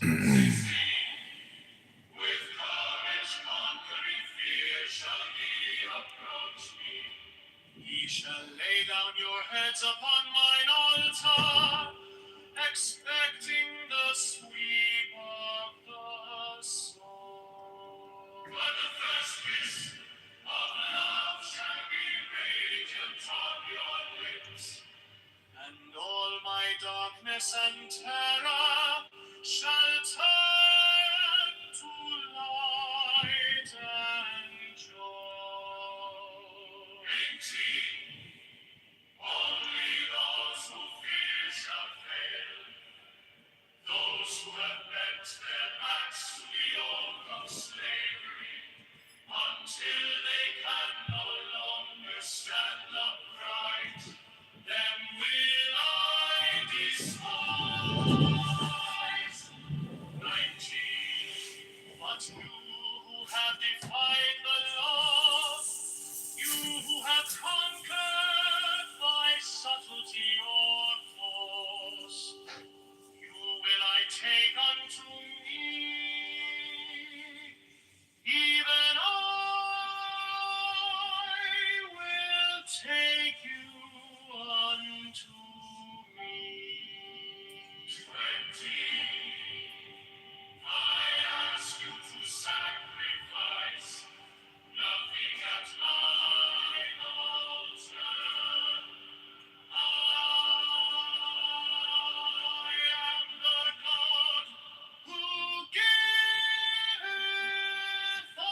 With courage conquering fear shall ye approach me. Ye shall lay down your heads upon mine altar, expecting the sweep of the sword. But the first kiss of love shall be radiant on your lips, and all my darkness and terror shall turn to light and joy. 18. Only those who fear shall fail, those who have bent their backs to the yoke of slavery, until they can no longer stand upright. Them will I despise. 19. But you who have defied the law, you who have conquered by subtlety or force, you will I take unto me, even I will take you unto me. 20. I ask you to sacrifice, nothing at mine altar. I am the God who giveth all.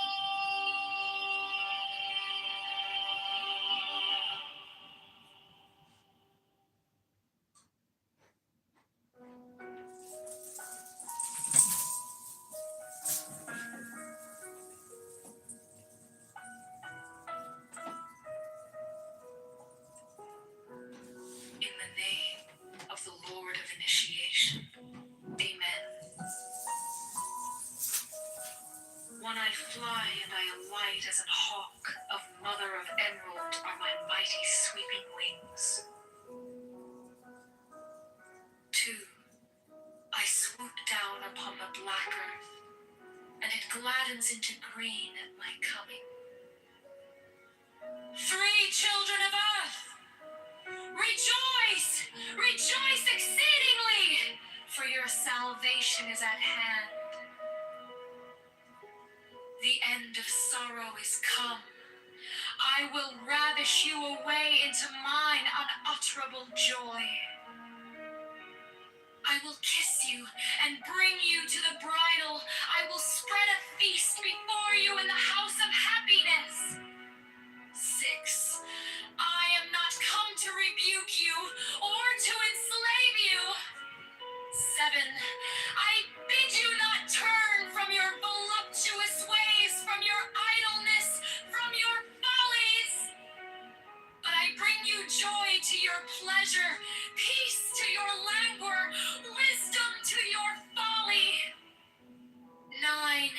In the name of the Lord of Initiation. Amen. When I fly and I alight as an hawk, of mother of emerald are my mighty sweeping wings. 2. I swoop down upon the black earth, and it gladdens into green at my coming. 3 children of earth, rejoice! Rejoice exceedingly, for your salvation is at hand. The end of sorrow is come. I will ravish you away into mine unutterable joy. I will kiss you and bring you to the bridal. I will spread a feast before you in the house of happiness. 6. I am not come to rebuke you or to enslave you. 7. I bid you not turn from your voluptuous ways, from your idleness, from your follies. But I bring you joy to your pleasure, peace to your languor, wisdom to your folly. 9.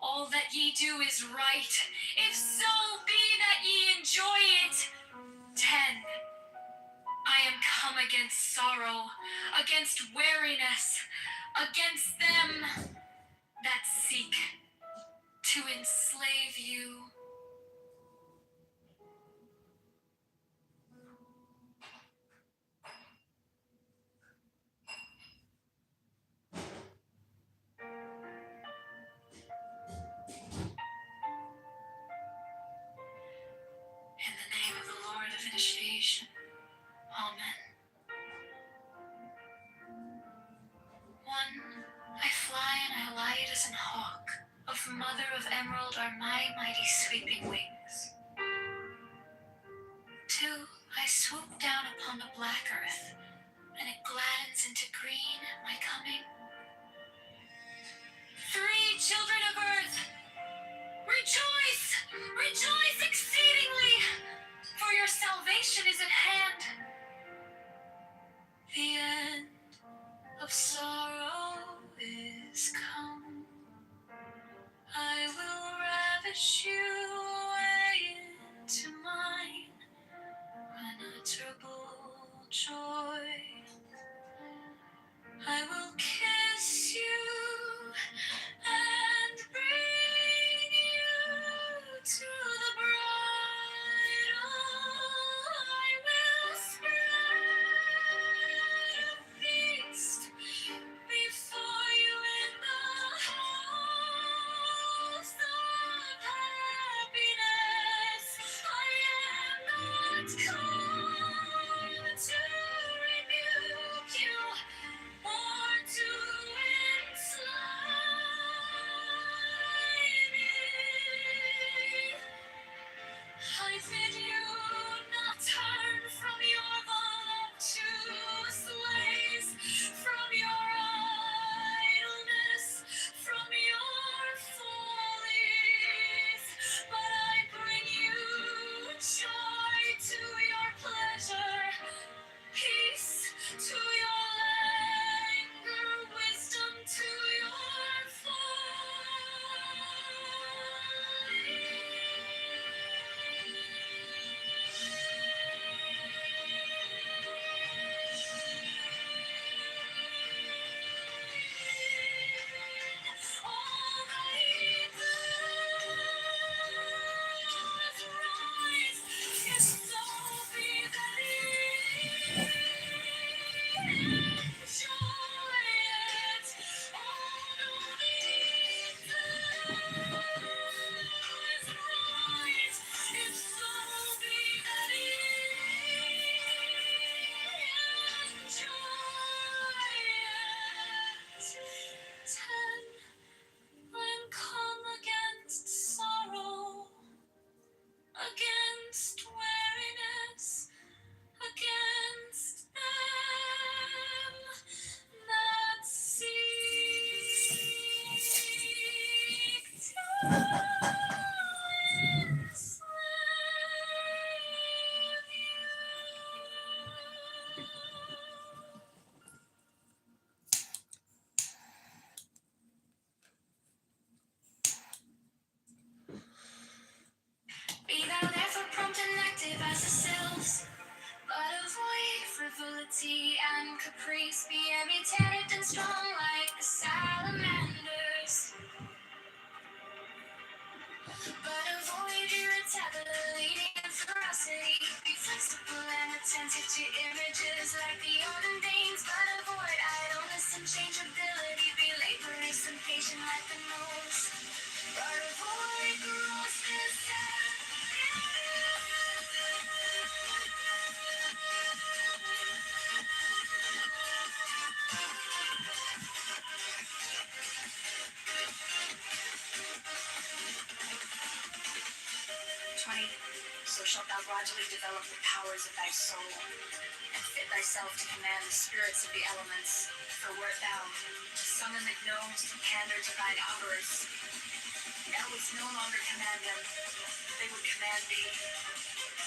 All that ye do is right, if so be that ye enjoy it. 10. I am come against sorrow, against weariness, against them that seek to enslave you. In the name of the Lord of Initiation. Amen. 1. I fly and I alight as an hawk. Of mother of emerald are my mighty sweeping wings. 2. I swoop down upon the black earth, and it gladdens into green at my coming. 3. Children of earth, rejoice! Rejoice exceedingly, for your salvation is at hand. The end of sorrow is come. I will ravish you away into mine unutterable joy. I will kiss you come to rebuke you or to enslave me. I bid you not turn from your voluptuous ways, from your idleness, from your follies, but I bring you joy to your pleasure, peace to your languor, wisdom to your folly. All the heathens rise, if so be that enjoy it. All the heathens rise, if so be that enjoy it. 10 when come against sorrow, against weariness, against them that seek to enslave you. Be thou therefore prompt and active as the sylphs, but avoid frivolity and caprice. Be imitated and strong like the salamanders, but avoid irritability and ferocity. Be flexible and attentive to images like the olden days, but avoid idleness and changeability. Be laborious and patient like the moles, but avoid grossness and so shalt thou gradually develop the powers of thy soul, and fit thyself to command the spirits of the elements. For wert thou summon the gnomes to pander to thine avarice, thou wouldst no longer command them, they would command thee.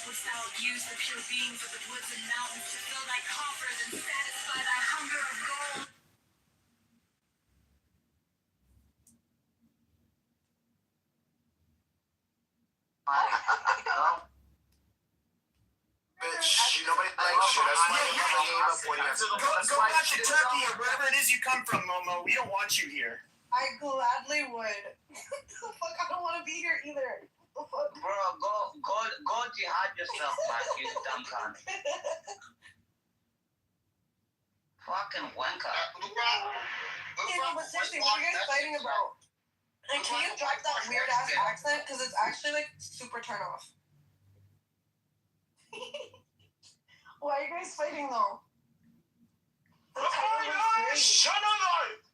Wouldst thou abuse the pure beings of the woods and mountains to fill thy coffers and satisfy thy hunger of gold? Bitch, nobody likes you. That's why we have a game up for you. Go back to Turkey or wherever it is you come from, Momo. We don't want you here. I gladly would. The fuck, I don't want to be here either. The fuck? Bro, go jihad yourself, man, you dumb cunt. Fucking wanker. Yeah, but seriously, what are you guys fighting about? And can you drop that weird ass accent? Because it's actually like super turn off. Why are you guys fighting though? The title was great. Shut up!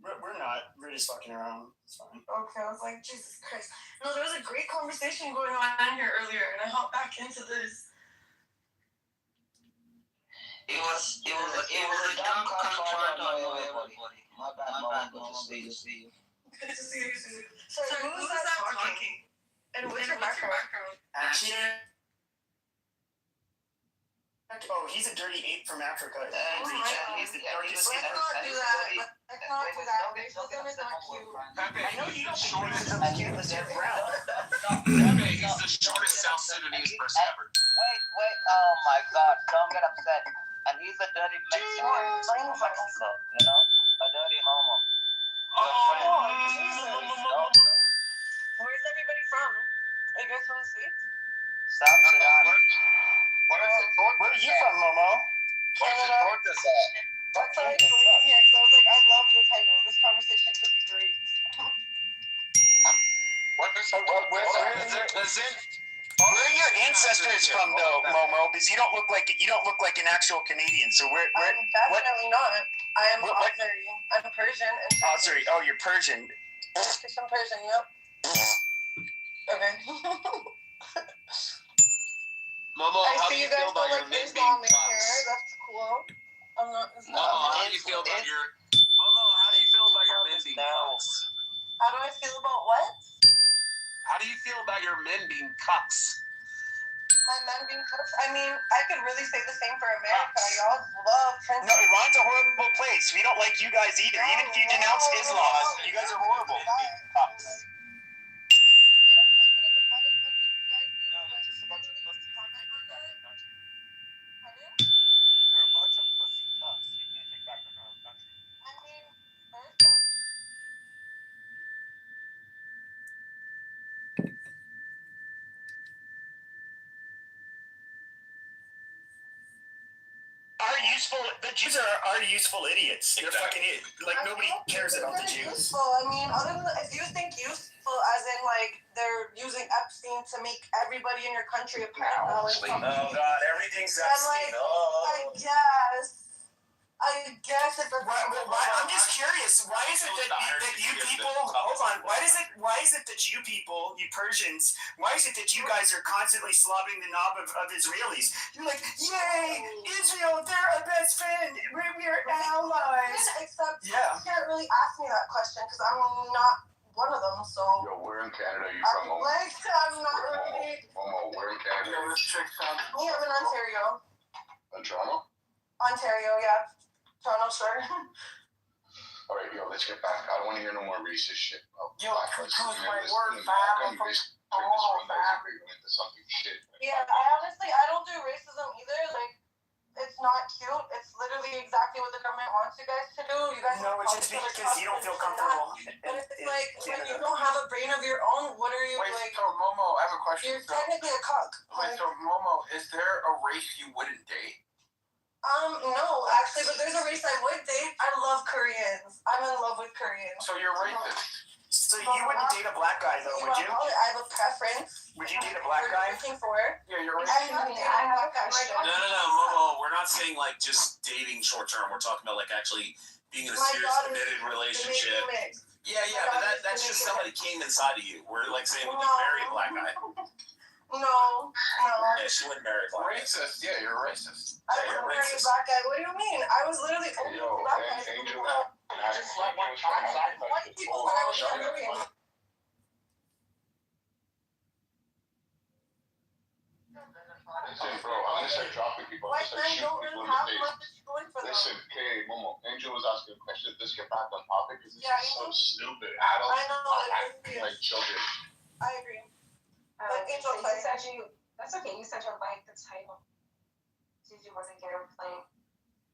We're not. We're just fucking around. It's fine. Okay, I was like, Jesus Christ. No, there was a great conversation going on here earlier, and I hopped back into this. It was a dumb cunt on everybody. My bad, Mom. Good to see you. Good to see you. Sorry, who was that talking? And what's your background? Actually, oh, he's a dirty ape from Africa. He's the darkest. Let's not do that. Let's not do that. Racism is not cute. I know you don't shortest think cute, but they're brown. He's the shortest South Sudanese person ever. Wait, oh my god, don't get upset. And he's a dirty Mexican from Mexico, you know? A dirty homo. Where's everybody from? Are you guys from the States? South Sudan. Where Where are you from, Momo? Canada. That's why I joined here, because I was like, I love the title. This conversation could be great. Where is it? Where are your ancestors from, though, Momo? Because you don't look like an actual Canadian. So where? I'm definitely not. I am What? Azeri. I'm Persian. And Oh, sorry. Oh, you're Persian. I'm Persian. Yep. Okay. Momo, I how do see you you guys feel about don't your like men being Islamic cucks? hair. That's cool. I'm not. Momo, how do you feel about your men being cucks? How do I feel about what? How do you feel about your men being cucks? My men being cooks? I mean, I could really say the same for America. Y'all love Prince. No, Iran's a horrible place. We don't like you guys either. Even if you denounce Islam, you guys are horrible. Cucks. The Jews are useful idiots. They're fucking like nobody cares about the Jews. Useful. I mean, other than if you think useful as in like they're using Epstein to make everybody in your country a pedophile. Oh God, everything's Epstein. I guess if I'm just curious. Why is it that you people? Hold on. Why is it that you people, you Persians? Why is it that you guys are constantly slobbing the knob of Israelis? You're like, yay, Israel, they're our best friend. We're allies. Except Yeah. you can't really ask me that question because I'm not one of them. So. Yo, where in Canada are you from, Momo? I'm not really. Momo, where in Canada? Me, I'm in Ontario. In Toronto? Ontario, yeah. Toronto, sure. All right, yo, let's get back. I don't want to hear no more racist shit. Yo, I can choose my word, fam. Into something shit. Yeah, I don't do racism either. Like, it's not cute. It's literally exactly what the government wants you guys to do. You guys No, it's just because you don't feel comfortable. But it's like, when you don't have a brain of your own, what are you like? So Momo, I have a question. You're technically a cuck. Wait, so Momo, is there a race you wouldn't date? No, actually, but there's a race I would date. I love Koreans. I'm in love with Koreans. So you're racist. So you wouldn't date a black guy, though, would you? I have a preference. Would you date a black guy? Looking for. Yeah, you're I racist. have a question. No, Momo. We're not saying like just dating short term. We're talking about like actually being in a serious committed relationship. Yeah, but that's just somebody came inside of you. We're like saying would you marry a black guy? No. Yeah, she wouldn't marry a black guy. Racist. Yeah, you're racist. I wouldn't marry a black guy. What do you mean? I was literally only Yo, black guys. Angel, White people when I was younger. Listen, bro, I'm gonna start dropping people. White men don't really have much going for them. Listen, okay, Momo. Angel was asking a question. Let's get back on topic because this Yeah, is so stupid. I Adults know. are acting like children. I agree. Angel, that's okay. You said you like the title. Gigi wasn't getting playing.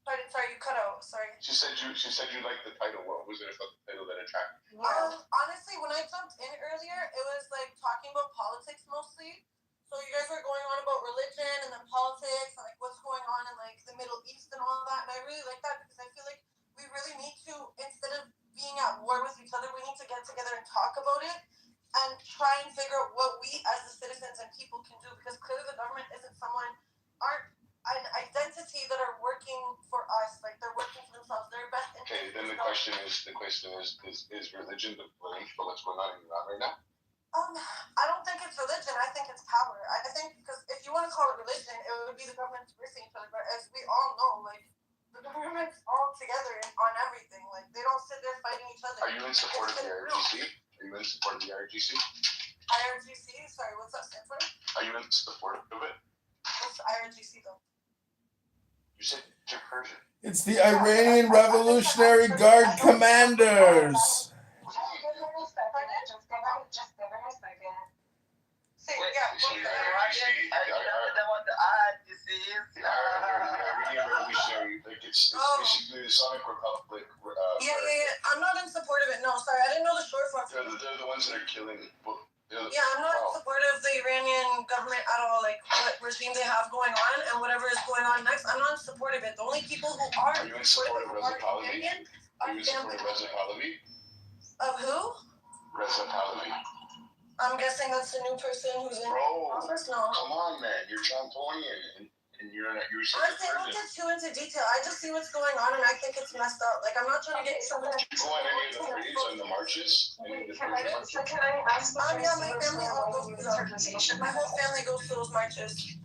Sorry, you cut out. Sorry. She said you liked the title. What was it about the title that attracted you? Honestly, when I jumped in earlier, it was like talking about politics mostly. So you guys were going on about religion and then politics and like what's going on in like the Middle East and all of that. And I really like that because I feel like we really need to, instead of being at war with each other, we need to get together and talk about it and try and figure out what we as the citizens and people can do, because clearly the government aren't an identity that are working for us. Like they're working for themselves. They're best interest. Okay, then the question is religion the blame for what's going on in Iran right now? I don't think it's religion. I think it's power. I think because if you want to call it religion, it would be the government versing each other. But as we all know, like the government's all together on everything. Like they don't sit there fighting each other. Are you in support of the IRGC? Are you in support of the IRGC? IRGC? Sorry, what's that stand for? Are you in support of it? What's IRGC though? You said you're Persian. It's the Iranian Revolutionary Guard Commanders. Just give her a second. Say, Wait, yeah. so you're IRGC. The Iranian Revolutionary, like it's basically the Islamic Republic. Yeah. I'm not in support of it. No, sorry, I didn't know the short form. They're the ones that are killing. Yeah, I'm not in support of the Iranian government at all. Like what regime they have going on and whatever is going on next, I'm not in support of it. The only people who are you in support of Reza Pahlavi? are Are you in support of Reza Pahlavi? Of who? Reza Pahlavi. I'm guessing that's the new person who's in office? No. Come on, man. You're John Tony and you're Honestly, I don't get too into detail. I just see what's going on and I think it's messed up. Like, I'm not trying to get too much. Did you go on any of the parades and the marches? Wait, can I ask Yeah, my family all goes to those. My whole family goes to those marches.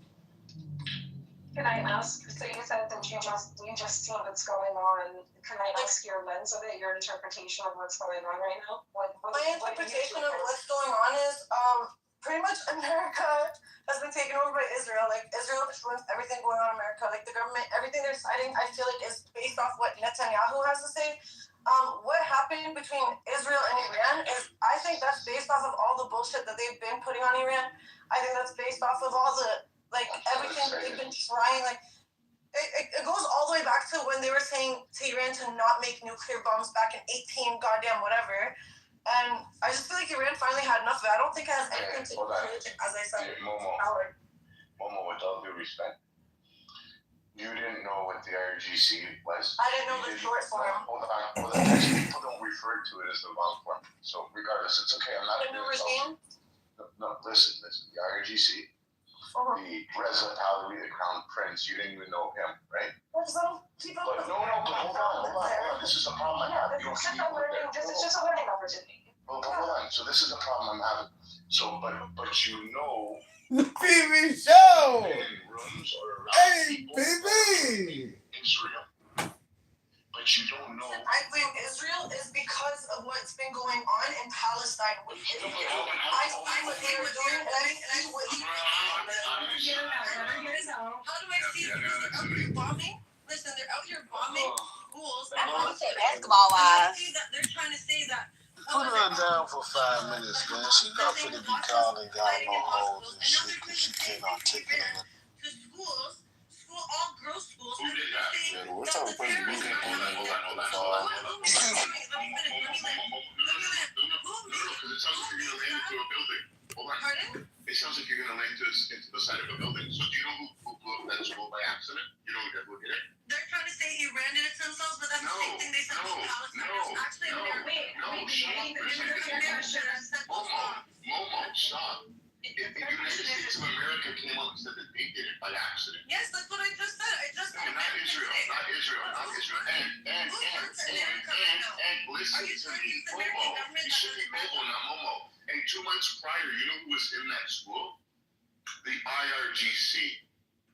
Can I ask, so you said that you just see what's going on. Can I ask your lens of it, your interpretation of what's going on right now? My interpretation of what's going on is pretty much America has been taken over by Israel. Like, Israel influenced everything going on in America. Like, the government, everything they're citing, I feel like is based off what Netanyahu has to say. What happened between Israel and Iran is, I think that's based off of all the bullshit that they've been putting on Iran. I think that's based off of all the, like, everything that they've been trying, like, it goes all the way back to when they were saying to Iran to not make nuclear bombs back in 18 goddamn whatever. And I just feel like Iran finally had enough of it. I don't think it has anything to do with religion, as I said. Momo, with all due respect, you didn't know what the IRGC was. I didn't know the short form. Hold on. People don't refer to it as the long form. So regardless, it's okay. I'm not The new regime? No, listen. The IRGC, the Reza Pahlavi, the Crown Prince, you didn't even know him, right? Well, because I don't keep up with But hold on. This is a problem I have. You don't This keep up with it. is just a learning opportunity. Well, hold on. So this is a problem I'm having. So, but you know, The TV show. in rooms or around Hey, people baby. Israel, but you don't know. I blame Israel is because of what's been going on in Palestine with Israel. I see what they were doing, and I see what. How do I see they're bombing? Listen, they're out here bombing schools. Basketball wise. They're trying to say that. Put her down for 5 minutes, man. She's not finna be calling God no hoes and shit because she can't articulate. To schools, all girls schools. Who did that? Yeah, we're talking about the weekend. Hold on. Because it sounds like you're gonna land into a building. Hold on. Pardon? It sounds like you're gonna land into the side of a building. So do you know who blew up that school by accident? You know who did it? They're trying to say Iran did it to themselves, but that's the same thing they said about Palestine. It's actually Momo, stop. If the United States of America came up and said that they did it by accident. Yes, that's what I just said. I just said. Not Israel. And listen to me, Momo. You should be Momo, not Momo. And 2 months prior, you know who was in that school? The IRGC.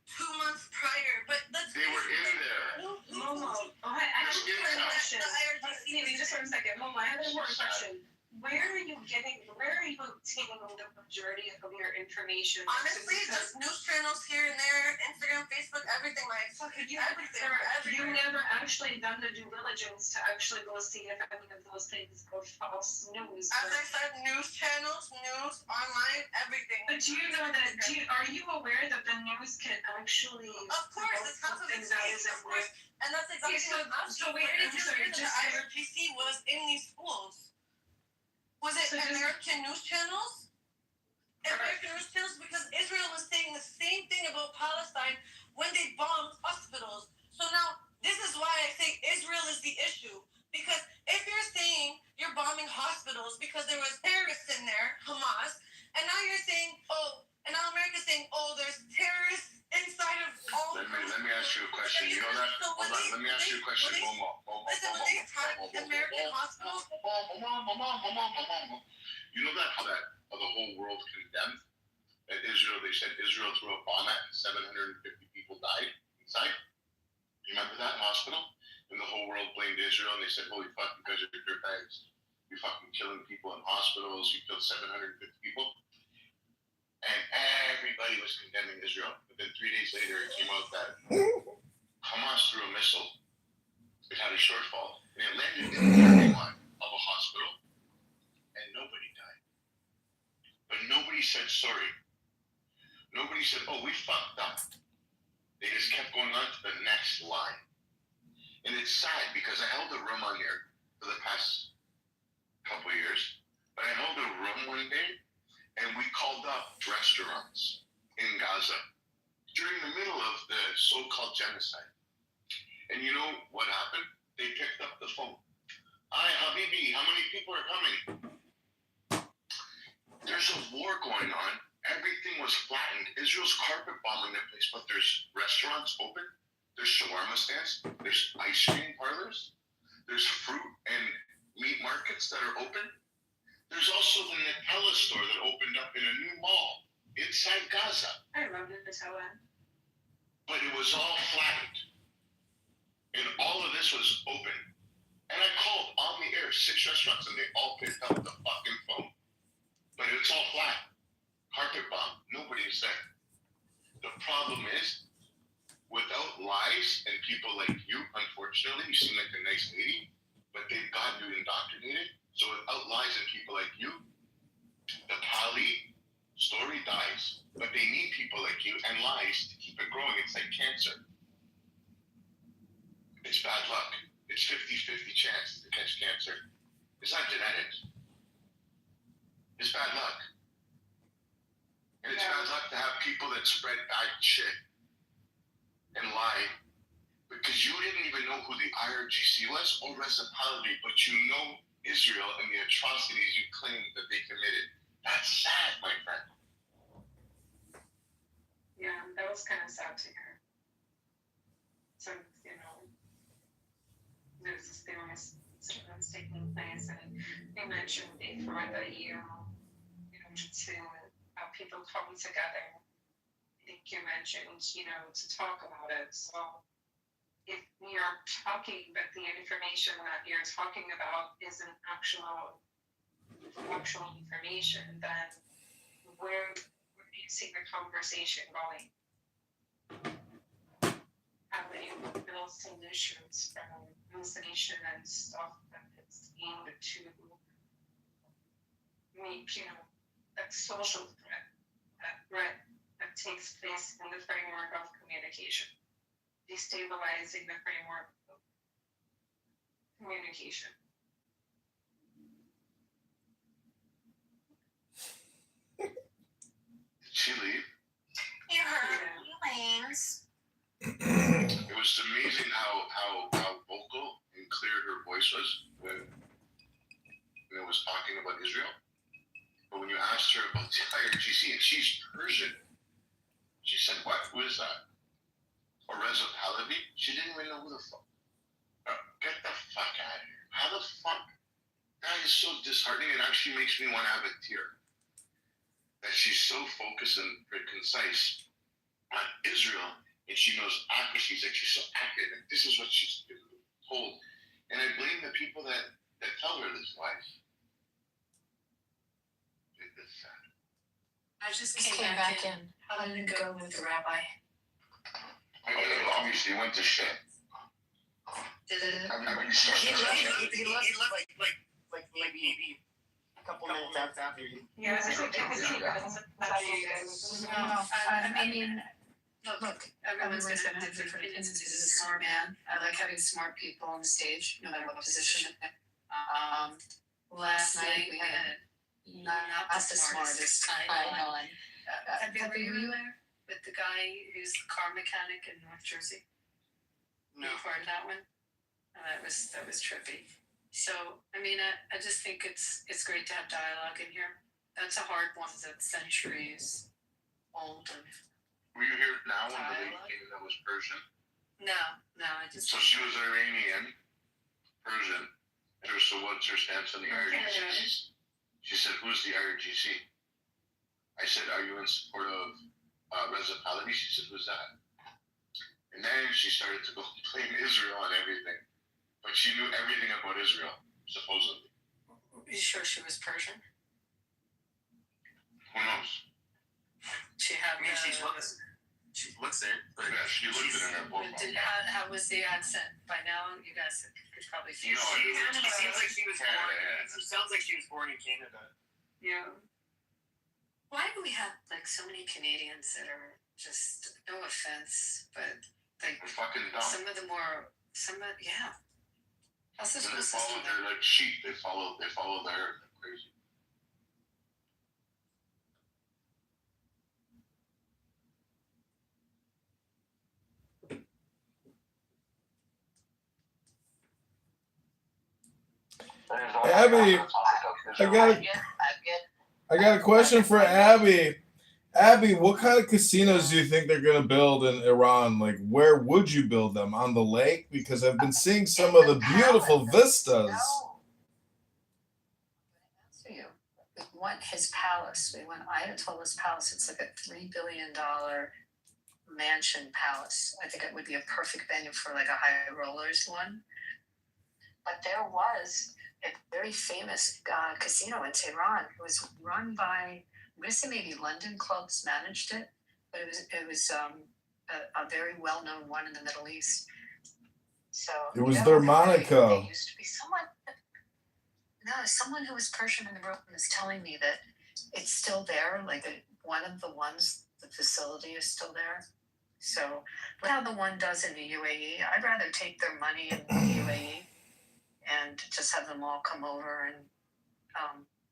2 months prior, but that's. They were in there. Momo, I have a important question. Just for a second. Momo, I have an important question. Where are you taking the majority of your information? Honestly, just news channels here and there, Instagram, Facebook, everything. Like, you never actually done the due diligence to actually go see if any of those things are false news. As I said, news channels, news, online, everything. But do you know that? Are you aware that the news can actually? Of course, it's something that isn't worth. And that's exactly what I'm saying. Where did you hear that the IRGC was in these schools? Was it American news channels? American news channels, because Israel was saying the same thing about Palestine when they bombed hospitals. So now, this is why I say Israel is the issue. Because if you're saying you're bombing hospitals because there was terrorists in there, Hamas, and now you're saying, and now America's saying, there's terrorists inside of all. Let me ask you a question. You know that? Hold on. Let me ask you a question, Momo. Listen, when they attack American hospitals. You know that how the whole world condemned that Israel? They said Israel threw a bomb at 750 people died inside. You remember that in hospital? And the whole world blamed Israel, and they said, "Holy fuck! Because of your dirtbags, you're fucking killing people in hospitals. You killed 750 people." And everybody was condemning Israel. But then 3 days later, it came out that Hamas threw a missile. It had a shortfall, and it landed in the parking lot of a hospital, and nobody died. But nobody said sorry. Nobody said, "Oh, we fucked up." They just kept going on to the next line. And it's sad because I held a room on here for the past couple of years. But I held a room one day, and we called up restaurants in Gaza during the middle of the so-called genocide. And you know what happened? They picked up the phone. "Hi, Habibi, how many people are coming?" There's a war going on. Everything was flattened. Israel's carpet bombing the place, but there's restaurants open. There's shawarma stands. There's ice cream parlors. There's fruit and meat markets that are open. There's also the Nutella store that opened up in a new mall inside Gaza. I love Nutella. But it was all flattened. And all of this was open. And I called on the air 6 restaurants and they all picked up the fucking phone. But it's all flat. Carpet bomb. Nobody's there. The problem is, without lies and people like you, unfortunately, you seem like a nice lady, but they've got you indoctrinated. So without lies and people like you, the Pali story dies. But they need people like you and lies to keep it growing. It's like cancer. It's bad luck. It's 50-50 chance to catch cancer. It's not genetics. It's bad luck. And it's bad luck to have people that spread bad shit and lie. Because you didn't even know who the IRGC was or Reciprocity, but you know Israel and the atrocities you claim that they committed. That's sad, my friend. Yeah, that was kind of sad to hear. So, you know, there's this thing that's taking place, and they mentioned before that you know, to have people come together. I think you mentioned, you know, to talk about it. So if you're talking, but the information that you're talking about isn't actual information, then where do you see the conversation going? How do you build solutions from hallucination and stuff that is aimed to make, you know, that social threat, that takes place in the framework of communication, destabilizing the framework of communication. Did she leave? You heard feelings. It was amazing how vocal and clear her voice was when it was talking about Israel. But when you asked her about the IRGC, and she's Persian, she said, "What? Who is that?" Or Reza Pahlavi? She didn't even know who the fuck. Get the fuck out of here! How the fuck? That is so disheartening. It actually makes me want to have a tear. That she's so focused and concise on Israel, and she knows accuracy. She's like, she's so accurate. And this is what she's been told. And I blame the people that tell her this lies. It's sad. I just came back in. How did it go with the rabbi? Obviously went to shit. Did it? I mean, he looked like maybe a couple minutes after you. Yeah, I think I mean, look, everyone's gonna have different opinions. He's a smart man. I like having smart people on the stage, no matter what position. Last night we had not the smartest guy on. Were you there with the guy who's the car mechanic in North Jersey? No. You part of that one? That was trippy. So, I mean, I just think it's great to have dialogue in here. That's a hard one that's centuries old. Were you here now when the lady came in that was Persian? No, I just. So she was Iranian, Persian. So what's her stance on the IRGC? She said, "Who's the IRGC?" I said, "Are you in support of Reza Pahlavi?" She said, "Who's that?" And then she started to go blame Israel on everything. But she knew everything about Israel, supposedly. Are you sure she was Persian? Who knows? She had. I mean, she looks there. But yeah, she looked at it in her profile. How was the accent? By now, you guys could probably feel. She seems like she was born. It sounds like she was born in Canada. Yeah. Why do we have like so many Canadians that are just, no offense, but like They're fucking dumb. some of yeah. That's the And school system. they're like sheep. They follow their crazy. I mean, I got I get I got a question for Abby. Abby, what kind of casinos do you think they're going to build in Iran? Like, where would you build them? On the lake? Because I've been seeing some of the beautiful vistas. No. For you, we went his palace. We went Ayatollah's palace. It's like a $3 billion mansion palace. I think it would be a perfect venue for like a high rollers one. But there was a very famous casino in Tehran. It was run by, I'm going to say maybe London clubs managed it, but it was a very well-known one in the Middle East. So it was their Monaco. There used to be someone who was Persian in the room is telling me that it's still there. Like one of the ones, the facility is still there. So how the one does in the UAE, I'd rather take their money in the UAE and just have them all come over and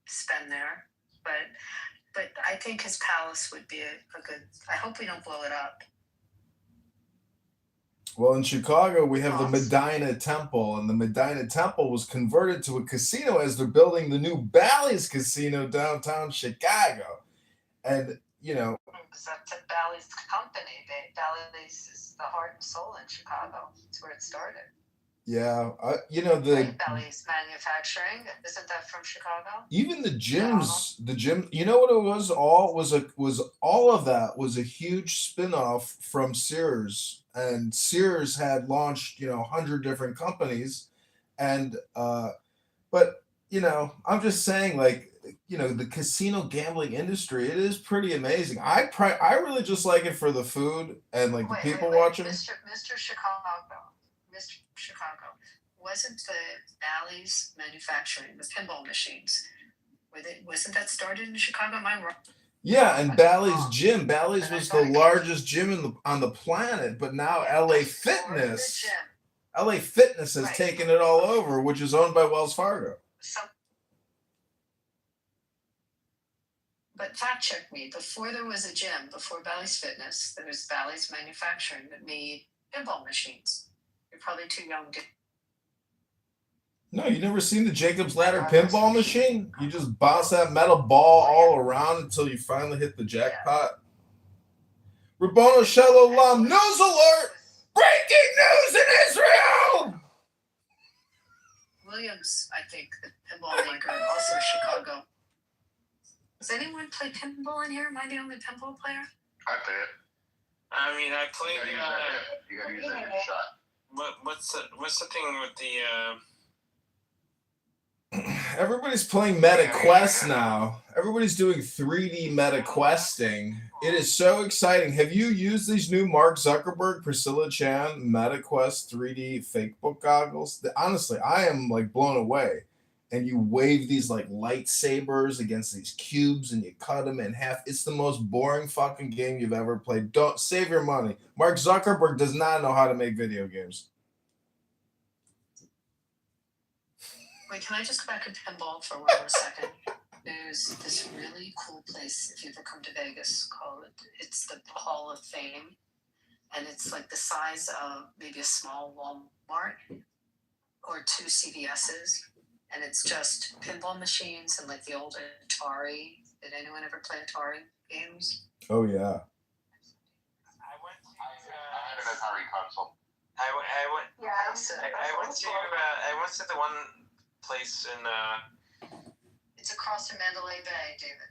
spend there. But I think his palace would be a good. I hope we don't blow it up. Well, in Chicago, we have the Medina Temple, and the Medina Temple was converted to a casino as they're building the new Bally's Casino downtown Chicago. And, you know, because that's a Bally's company. Bally's is the heart and soul in Chicago. It's where it started. Yeah, the Bally's Manufacturing, isn't that from Chicago? Even the gym. You know what it was? All of that was a huge spin-off from Sears, and Sears had launched 100 different companies, and but I'm just saying, like, the casino gambling industry, it is pretty amazing. I really just like it for the food and like the people watching. Mr. Chicago, wasn't the Bally's Manufacturing, the pinball machines, wasn't that started in Chicago? Am I wrong? Yeah, and Bally's gym. Bally's was the largest gym on the planet, but now LA Fitness has taken it all over, which is owned by Wells Fargo. But fact check me, before there was a gym, before Bally's Fitness, there was Bally's Manufacturing that made pinball machines. You're probably too young to. No, you never seen the Jacob's Ladder pinball machine? You just bounce that metal ball all around until you finally hit the jackpot. Rabono Shalom, news alert! Breaking news in Israel! Williams, I think, the pinball maker, also Chicago. Does anyone play pinball in here? Am I the only pinball player? I play it. I mean, I played. You gotta use that shot. What's the thing with the? Everybody's playing MetaQuest now. Everybody's doing 3D MetaQuesting. It is so exciting. Have you used these new Mark Zuckerberg, Priscilla Chan MetaQuest 3D fake book goggles? Honestly, I am like blown away. And you wave these like lightsabers against these cubes and you cut them in half. It's the most boring fucking game you've ever played. Don't save your money. Mark Zuckerberg does not know how to make video games. Wait, can I just go back to pinball for one more second? There's this really cool place, if you ever come to Vegas, it's the Hall of Fame. And it's like the size of maybe a small Walmart or 2 CVS's. And it's just pinball machines and like the old Atari. Did anyone ever play Atari games? Oh, yeah. I had an Atari console. I went to the one place in. It's across from Mandalay Bay, David.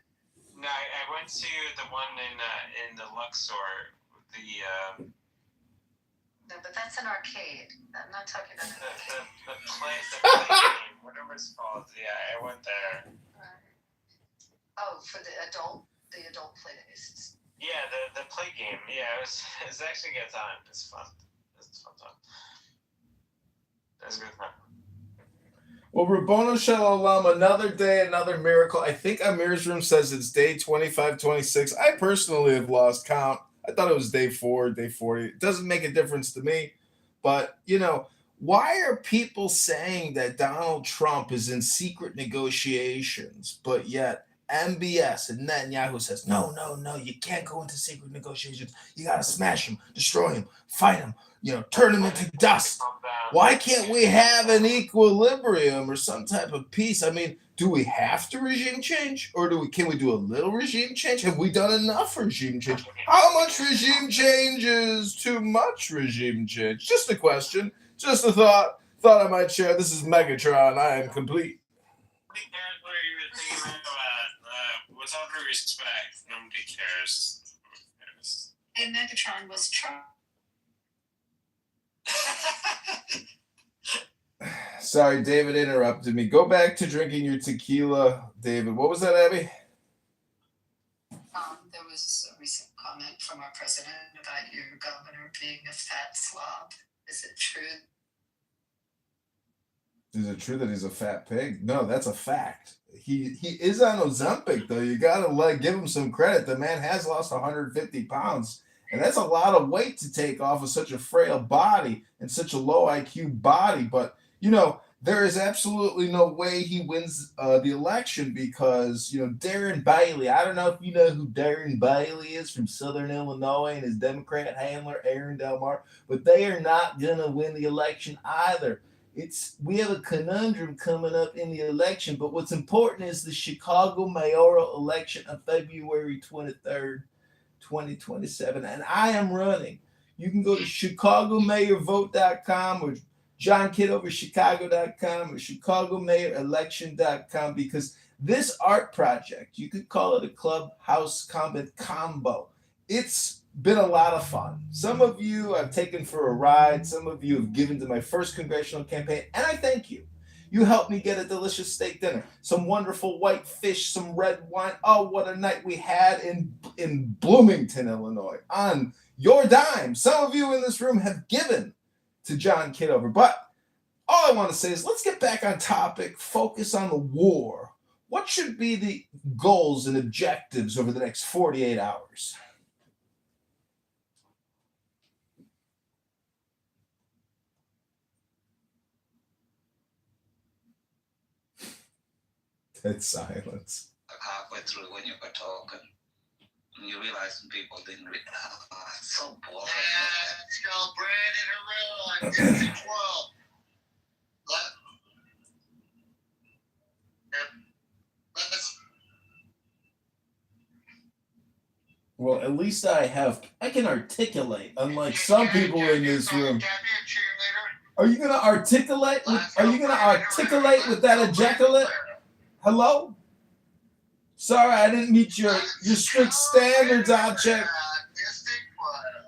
No, I went to the one in the Luxor. No, but that's an arcade. I'm not talking about the play game, whatever it's called. Yeah, I went there. Oh, for the adult playlists. Yeah, the play game. Yeah, it was actually a good time. It's fun. It's fun time. That's good fun. Well, Rabono Shalom, another day, another miracle. I think Amir's room says it's day 25, 26. I personally have lost count. I thought it was day 4, day 40. It doesn't make a difference to me. But, why are people saying that Donald Trump is in secret negotiations, but yet MBS and Netanyahu says, no, you can't go into secret negotiations. You got to smash him, destroy him, fight him. turn them into dust. Why can't we have an equilibrium or some type of peace? I mean, do we have to regime change, or can we do a little regime change? Have we done enough regime change? How much regime change is too much regime change? Just a question, just a thought. Thought I might share. This is Megatron. I am complete. With all due respect, nobody cares. And Megatron was Trump. Sorry, David interrupted me. Go back to drinking your tequila, David. What was that, Abby? There was a recent comment from our president about your governor being a fat slob. Is it true? Is it true that he's a fat pig? No, that's a fact. He is on Ozempic, though. You gotta give him some credit. The man has lost 150 pounds, and that's a lot of weight to take off of such a frail body and such a low IQ body. But there is absolutely no way he wins the election because Darren Bailey. I don't know if you know who Darren Bailey is from Southern Illinois and his Democrat handler Aaron Delmar, but they are not gonna win the election either. We have a conundrum coming up in the election, but what's important is the Chicago mayoral election on February 23rd, 2027, and I am running. You can go to chicagomayorvote.com or johnkitoverchicago.com or chicagomayorelection.com because this art project, you could call it a clubhouse combo. It's been a lot of fun. Some of you I've taken for a ride. Some of you have given to my first congressional campaign, and I thank you. You helped me get a delicious steak dinner, some wonderful white fish, some red wine. Oh, what a night we had in Bloomington, Illinois, on your dime. Some of you in this room have given to John Kitover, but all I want to say is let's get back on topic, focus on the war. What should be the goals and objectives over the next 48 hours? Dead silence. Halfway through when you were talking, and you realize people didn't read. It's so boring. Let's go, Brandon Harrell on 12. Well, at least I can articulate, unlike some people in this room. Are you gonna articulate? Are you gonna articulate with that ejaculate? Hello? Sorry, I didn't meet your strict standards, Ochek.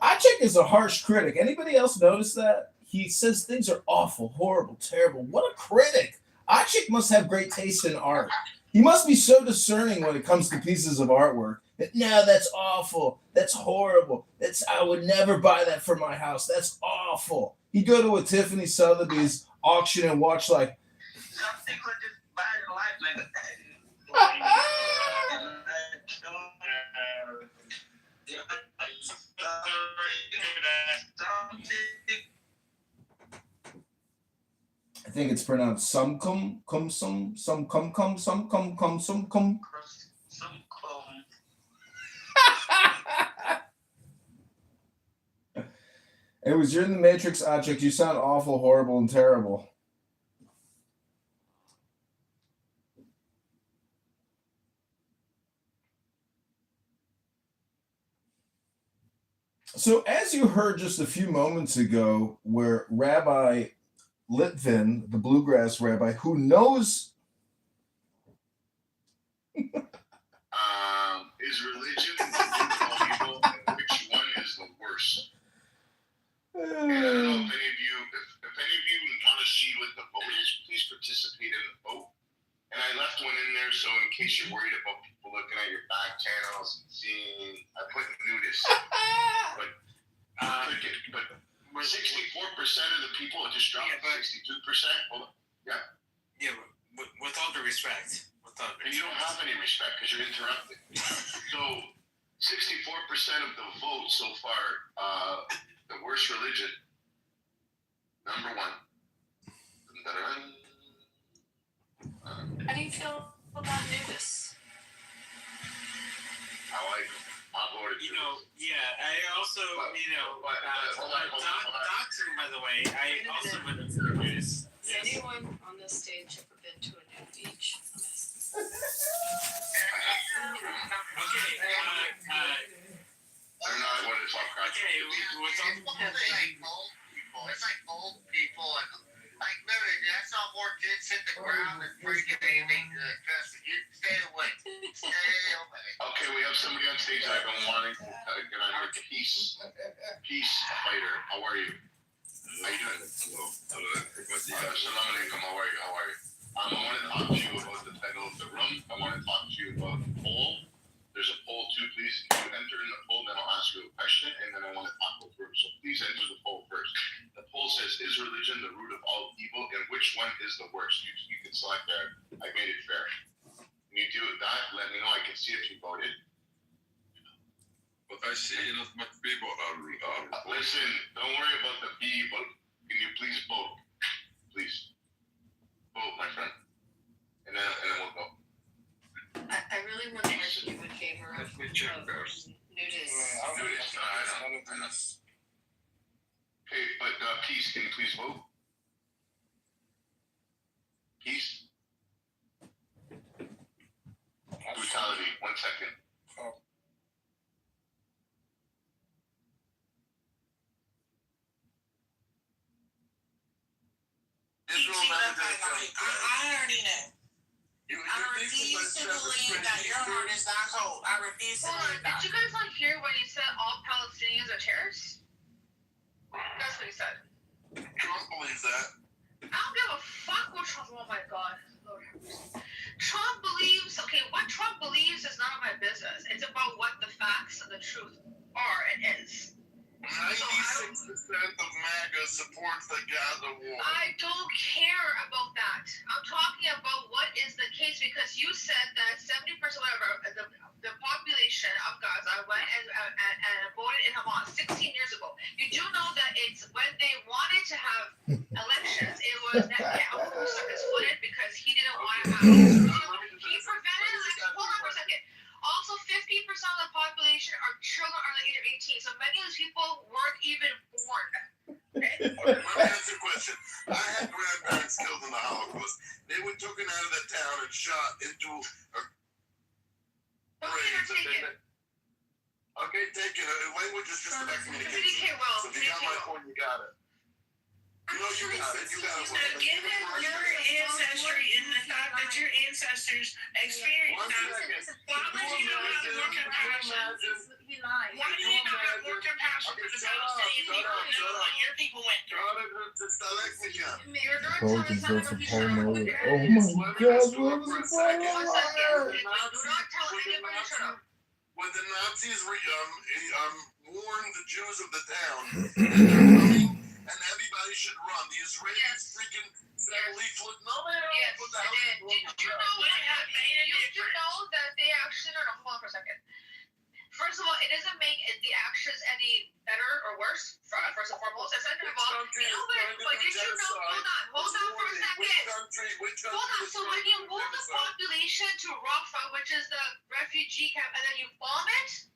Ochek is a harsh critic. Anybody else notice that? He says things are awful, horrible, terrible. What a critic. Ochek must have great taste in art. He must be so discerning when it comes to pieces of artwork. No, that's awful. That's horrible. I would never buy that for my house. That's awful. He'd go to a Tiffany Sotheby's auction and watch like. Something could just buy your life like that. I think it's pronounced sumcum, sumcum. It was you're in the Matrix, Ochek. You sound awful, horrible, and terrible. So as you heard just a few moments ago, where Rabbi Litvin, the bluegrass rabbi, who knows is religion valuable and which one is the worst? And I don't know if any of you want to see what the vote is, please participate in the vote. And I left one in there, so in case you're worried about people looking at your back channels and seeing, I put nudist. But 64% of the people just dropped 62%. Hold on. Yeah. Yeah, with all due respect. And you don't have any respect because you're interrupted. So 64% of the vote so far, the worst religion, number one. How do you feel about news? I like them. voted. You know, yeah. I also, doctor, by the way. I also went to the news. Has anyone on this stage ever been to a new beach? Okay. They're not what it's all crap. Okay. What's on? It's like old people and like literally I saw more kids hit the ground and freaking anything to address it. You stay away. Stay away. Okay, we have somebody on stage that I've been wanting to get on here. Peace fighter. How are you? How you doing? Hello. Assalamu alaikum. How are you? I want to talk to you about the title of the room. I want to talk to you about the poll. There's a poll too, please. Can you enter in the poll, then I'll ask you a question, and then I want to talk through. So please enter the poll first. The poll says, is religion the root of all evil, and which one is the worst? You can select there. I made it fair. When you do that, let me know. I can see if you voted. But I see enough people are Listen, don't worry about the people. Can you please vote? Please. Vote, my friend. And then we'll go. I really would like you in favor of nudists. Nudists, I know. Okay, but Peace, can you please vote? Peace? Brutality, 1 second. I already know. I refuse to believe that your heart is that cold. I refuse to believe that. Did you guys not hear when he said all Palestinians are terrorists? That's what he said. Trump believes that. I don't give a fuck what Trump. Oh my god, Lord. Trump believes. Okay, what Trump believes is none of my business. It's about what the facts and the truth are and is. 96% of MAGA supports the Gaza war. I don't care about that. I'm talking about what is the case because you said that 70% whatever the population of Gaza went and voted in Hamas 16 years ago. You do know that it's when they wanted to have elections, it was Netanyahu who stuck his foot in because he didn't want to have. He prevented. Hold on for a second. Also, 50% of the population are children under the age of 18. So many of those people weren't even born. Okay? Let me ask you a question. I had grandparents killed in the Holocaust. They were taken out of the town and shot into a grave. Okay, take it. Language is just about communication. So if you got my point, you got it. You know you got it. You got it. So given your ancestry and the fact that your ancestors experienced that, why would you not have more compassion? Why do you not have more compassion for the Palestinian people than what your people went through? Apologies vote for Paul Miller. Oh my god, what was the When the Nazis warned the Jews of the town and everybody should run, the Israelis freaking said leaflet. No, man, yes, what the hell? Did you know that they actually? No, hold on for a second. First of all, it doesn't make the actions any better or worse. First and foremost, and second of all, but did you know? Hold on for a second. Hold on. So when you move the population to Rafah, which is the refugee camp, and then you bomb it,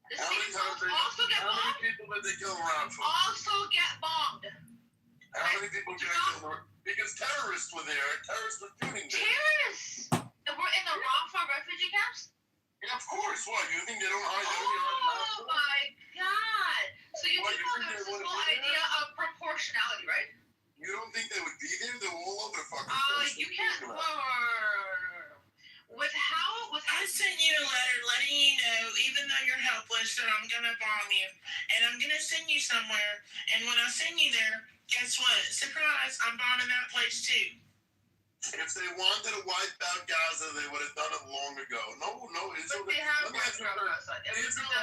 the city also get bombed. How many people did they kill around for? Also get bombed. How many people get killed? Because terrorists were there. Terrorists were shooting there. Terrorists. And we're in the Rafah refugee camps. Yeah, of course. What? You think they don't hide? Oh my god! So you do know there's this whole idea of proportionality, right? You don't think they would be there? They were all over fucking place. You can't. I sent you a letter letting you know, even though you're helpless, that I'm gonna bomb you, and I'm gonna send you somewhere. And when I send you there, guess what? Surprise! I'm bombing that place too. If they wanted to wipe out Gaza, they would have done it long ago. No, Israel. But they have Israel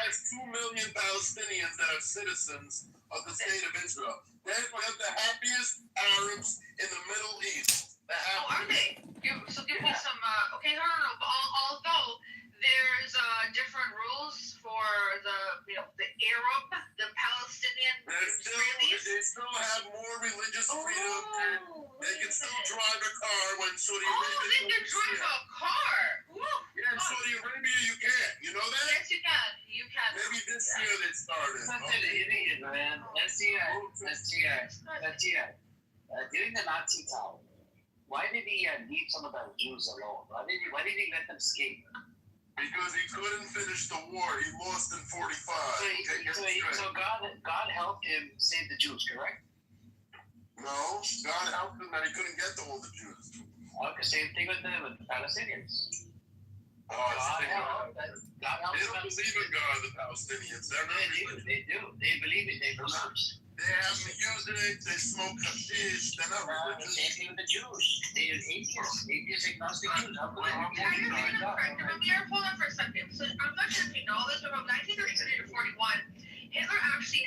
has 2 million Palestinians that are citizens of the state of Israel. They're one of the happiest Arabs in the Middle East. Are they? So give me some. Okay, no. But although there's different rules for the Arab, the Palestinian, Israelis. They still have more religious freedom. They can still drive a car when Saudi Arabia. They can drive a car. Woo. Yeah, in Saudi Arabia, you can't. You know that? Yes, you can. You can. Maybe this year they started. Such an idiot, man. SGI. During the Nazi time, why did he leave some of the Jews alone? Why did he let them escape? Because he couldn't finish the war. He lost in 45. So God helped him save the Jews, correct? No, God helped him that he couldn't get to all the Jews. Okay, same thing with the Palestinians. Oh, God they helped don't believe in God, the Palestinians. They do. They believe it. They believe. They have music, they smoke hashish, they're not religious. Same thing with the Jews. They are atheists, agnostic Jews. Hold on for a second. So I'm not sure if you know this, but from 1933 to 41, Hitler actually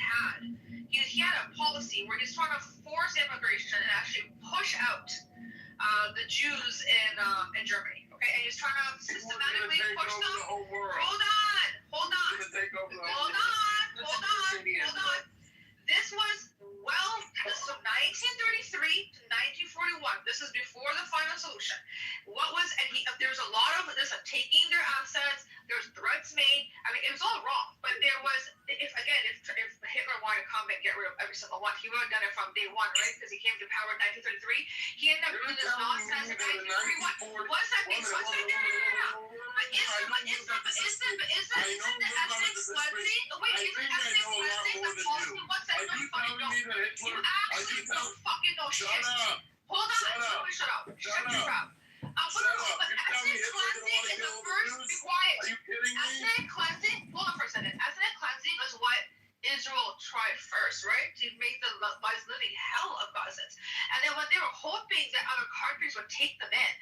he had a policy where he's trying to force immigration and actually push out the Jews in Germany. Okay, and he's trying to systematically push them. Hold on. This was this is from 1933 to 1941. This is before the final solution. There's a lot of this taking their assets. There's threats made. I mean, it was all wrong. But there was, if Hitler wanted to come and get rid of every single one, he would have done it from day one, right? Because he came to power in 1933. He ended up doing this nonsense in 1941. One second. No. But isn't the ethnic cleansing? Wait, isn't ethnic cleansing the policy? One second. You actually don't fucking know shit. Hold on. Shut up. Shut your mouth. But ethnic cleansing is the first. Be quiet. Are you kidding me? Ethnic cleansing. Hold on for a second. Ethnic cleansing is what Israel tried first, right? To make the living hell of Gazans. And then when they were hoping that other countries would take them in,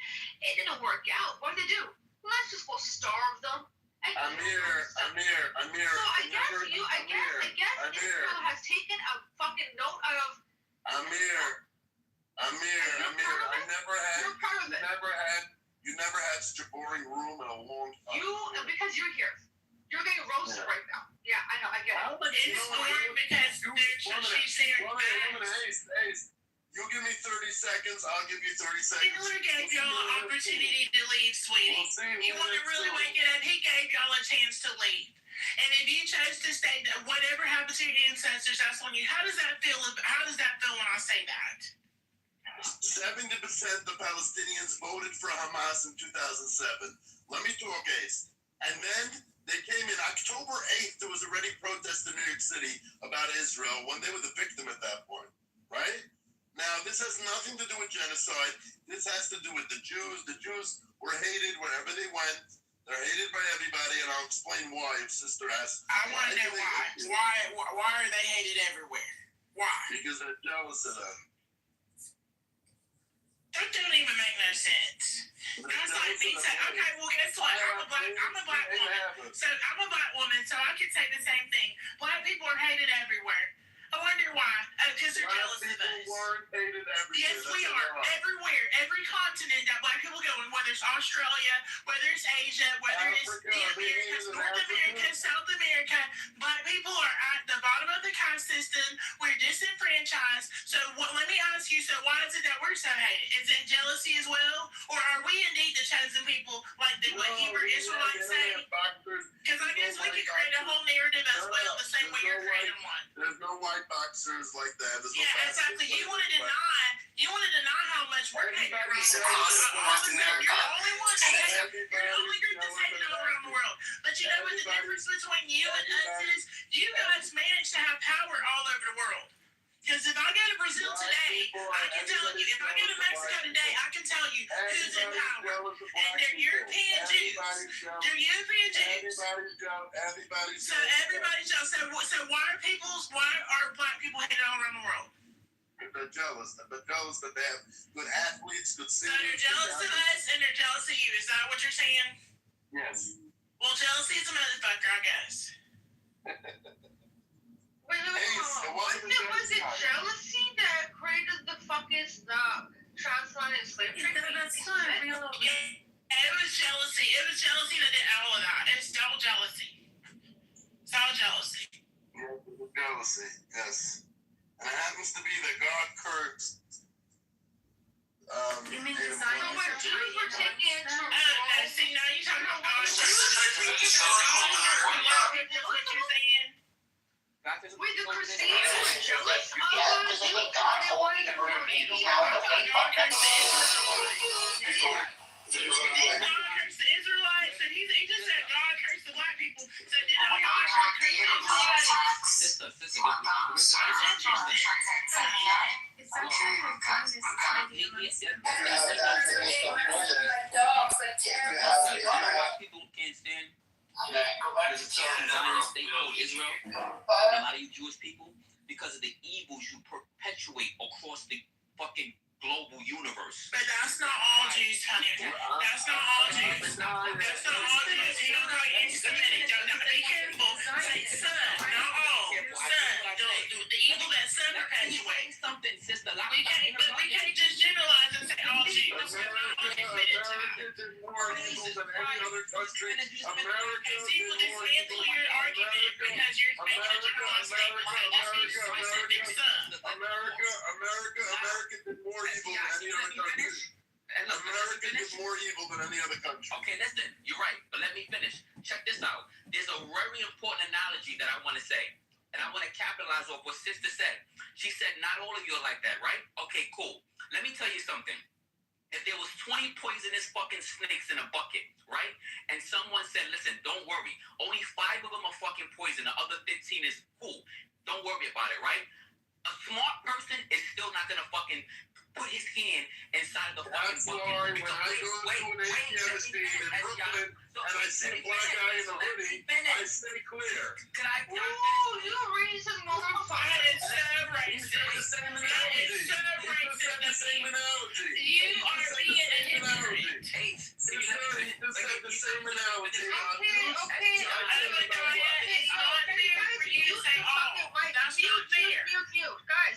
it didn't work out. What did they do? Let's just go starve them. Amir. So I guess Israel has taken a fucking note out of Amir. You never had such a boring room in a long time. Because you're here. You're getting roasted right now. Yeah, I know. I get it. It's boring because she's there. Ace. You give me 30 seconds, I'll give you 30 seconds. Hitler gave y'all an opportunity to leave, sweetie. You want to really wake it up? He gave y'all a chance to leave. And if you chose to stay, whatever happened to your ancestors, that's on you. How does that feel when I say that? 70% of the Palestinians voted for Hamas in 2007. Let me talk, Ace. And then they came in October 8th. There was already protests in New York City about Israel when they were the victim at that point, right? Now, this has nothing to do with genocide. This has to do with the Jews. The Jews were hated wherever they went. They're hated by everybody, and I'll explain why if sister asks. I want to know why. Why are they hated everywhere? Why? Because they're jealous of them. That don't even make no sense. That's like me saying, okay, well, guess what? I'm a black woman. So I can say the same thing. Black people are hated everywhere. I wonder why. Because they're jealous of us. Yes, we are. Everywhere. Every continent that black people go in, whether it's Australia, whether it's Asia, whether it's the Americas, North America, South America, black people are at the bottom of the caste system. We're disenfranchised. So let me ask you, so why is it that we're so hated? Is it jealousy as well? Or are we indeed the chosen people, like what Hebrew Israelites say? Because I guess we could create a whole narrative as well, the same way you're creating one. There's no white boxers like that. There's exactly. You want to deny how much we're hated around the world. You're the only one that hated. You're the only group that's hated all around the world. But you know what the difference between you and us is? You guys manage to have power all over the world. Because if I go to Brazil today, I can tell you. If I go to Mexico today, I can tell you who's in power. And they're European Jews. They're European Jews. So everybody's jealous. So why are black people hated all around the world? They're jealous. They're jealous that they have good athletes, good singers. So they're jealous of us and they're jealous of you. Is that what you're saying? Yes. Well, jealousy is a motherfucker, I guess. Was it jealousy that created the fucking transatlantic slave trade? That's not real. It was jealousy. It was jealousy that did all of that. It's all jealousy. It's all jealousy. Yeah, jealousy, yes. And it happens to be that God cursed. You mean design? See, now you're talking about God Wait, the Christians were jealous of Yeah, because they think God told me to murder baby. Now they're fake fuckers. God cursed the Israelites, and he just said God cursed the black people. So did y'all curse the Israelites? Sister, That's interesting. It's actually a communist idea. people can't stand this Zionist state called Israel, and a lot of you Jewish people, because of the evils you perpetuate across the fucking global universe. But that's not all Jews, honey. That's not all Jews. That's not all Jews. You know how anti-Semitic. Be careful. Say son, not all. Son. The evil that son perpetuates. Something, sister. We can't just generalize and say all Jews. America is more evil than any other country. America is See, we'll dismantle your argument because you're making a generalization. Specific son. America did more evil than any other country. America is more evil than any other country. Okay, listen, you're right, but let me finish. Check this out. There's a very important analogy that I want to say, and I want to capitalize off what Sister said. She said, not all of you are like that, right? Okay, cool. Let me tell you something. If there was 20 poisonous fucking snakes in a bucket, right? And someone said, listen, don't worry. Only 5 of them are fucking poison. The other 15 is cool. Don't worry about it, right? A smart person is still not going to fucking put his hand inside the fucking That's bucket. why when I go to an ATM machine in Brooklyn and I see a black guy in a hoodie, I stay clear. Ooh, you racist motherfucker. It's so racist. It's the same analogy. It's so racist. The same analogy. You are being an ignorant. This is the same analogy. Okay. It's not fair for you to say all. That's not fair. Guys.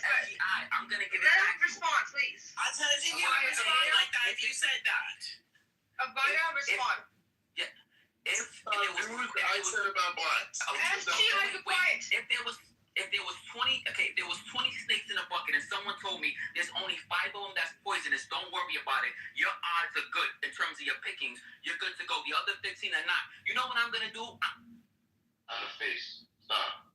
I'm going to give it Let back. him respond, please. I told you you would respond like that if you said that. Respond. I said about blacks. If there was 20 snakes in a bucket and someone told me there's only 5 of them that's poisonous, don't worry about it. Your odds are good in terms of your pickings. You're good to go. The other 15 are not. You know what I'm gonna do? On the face. Stop.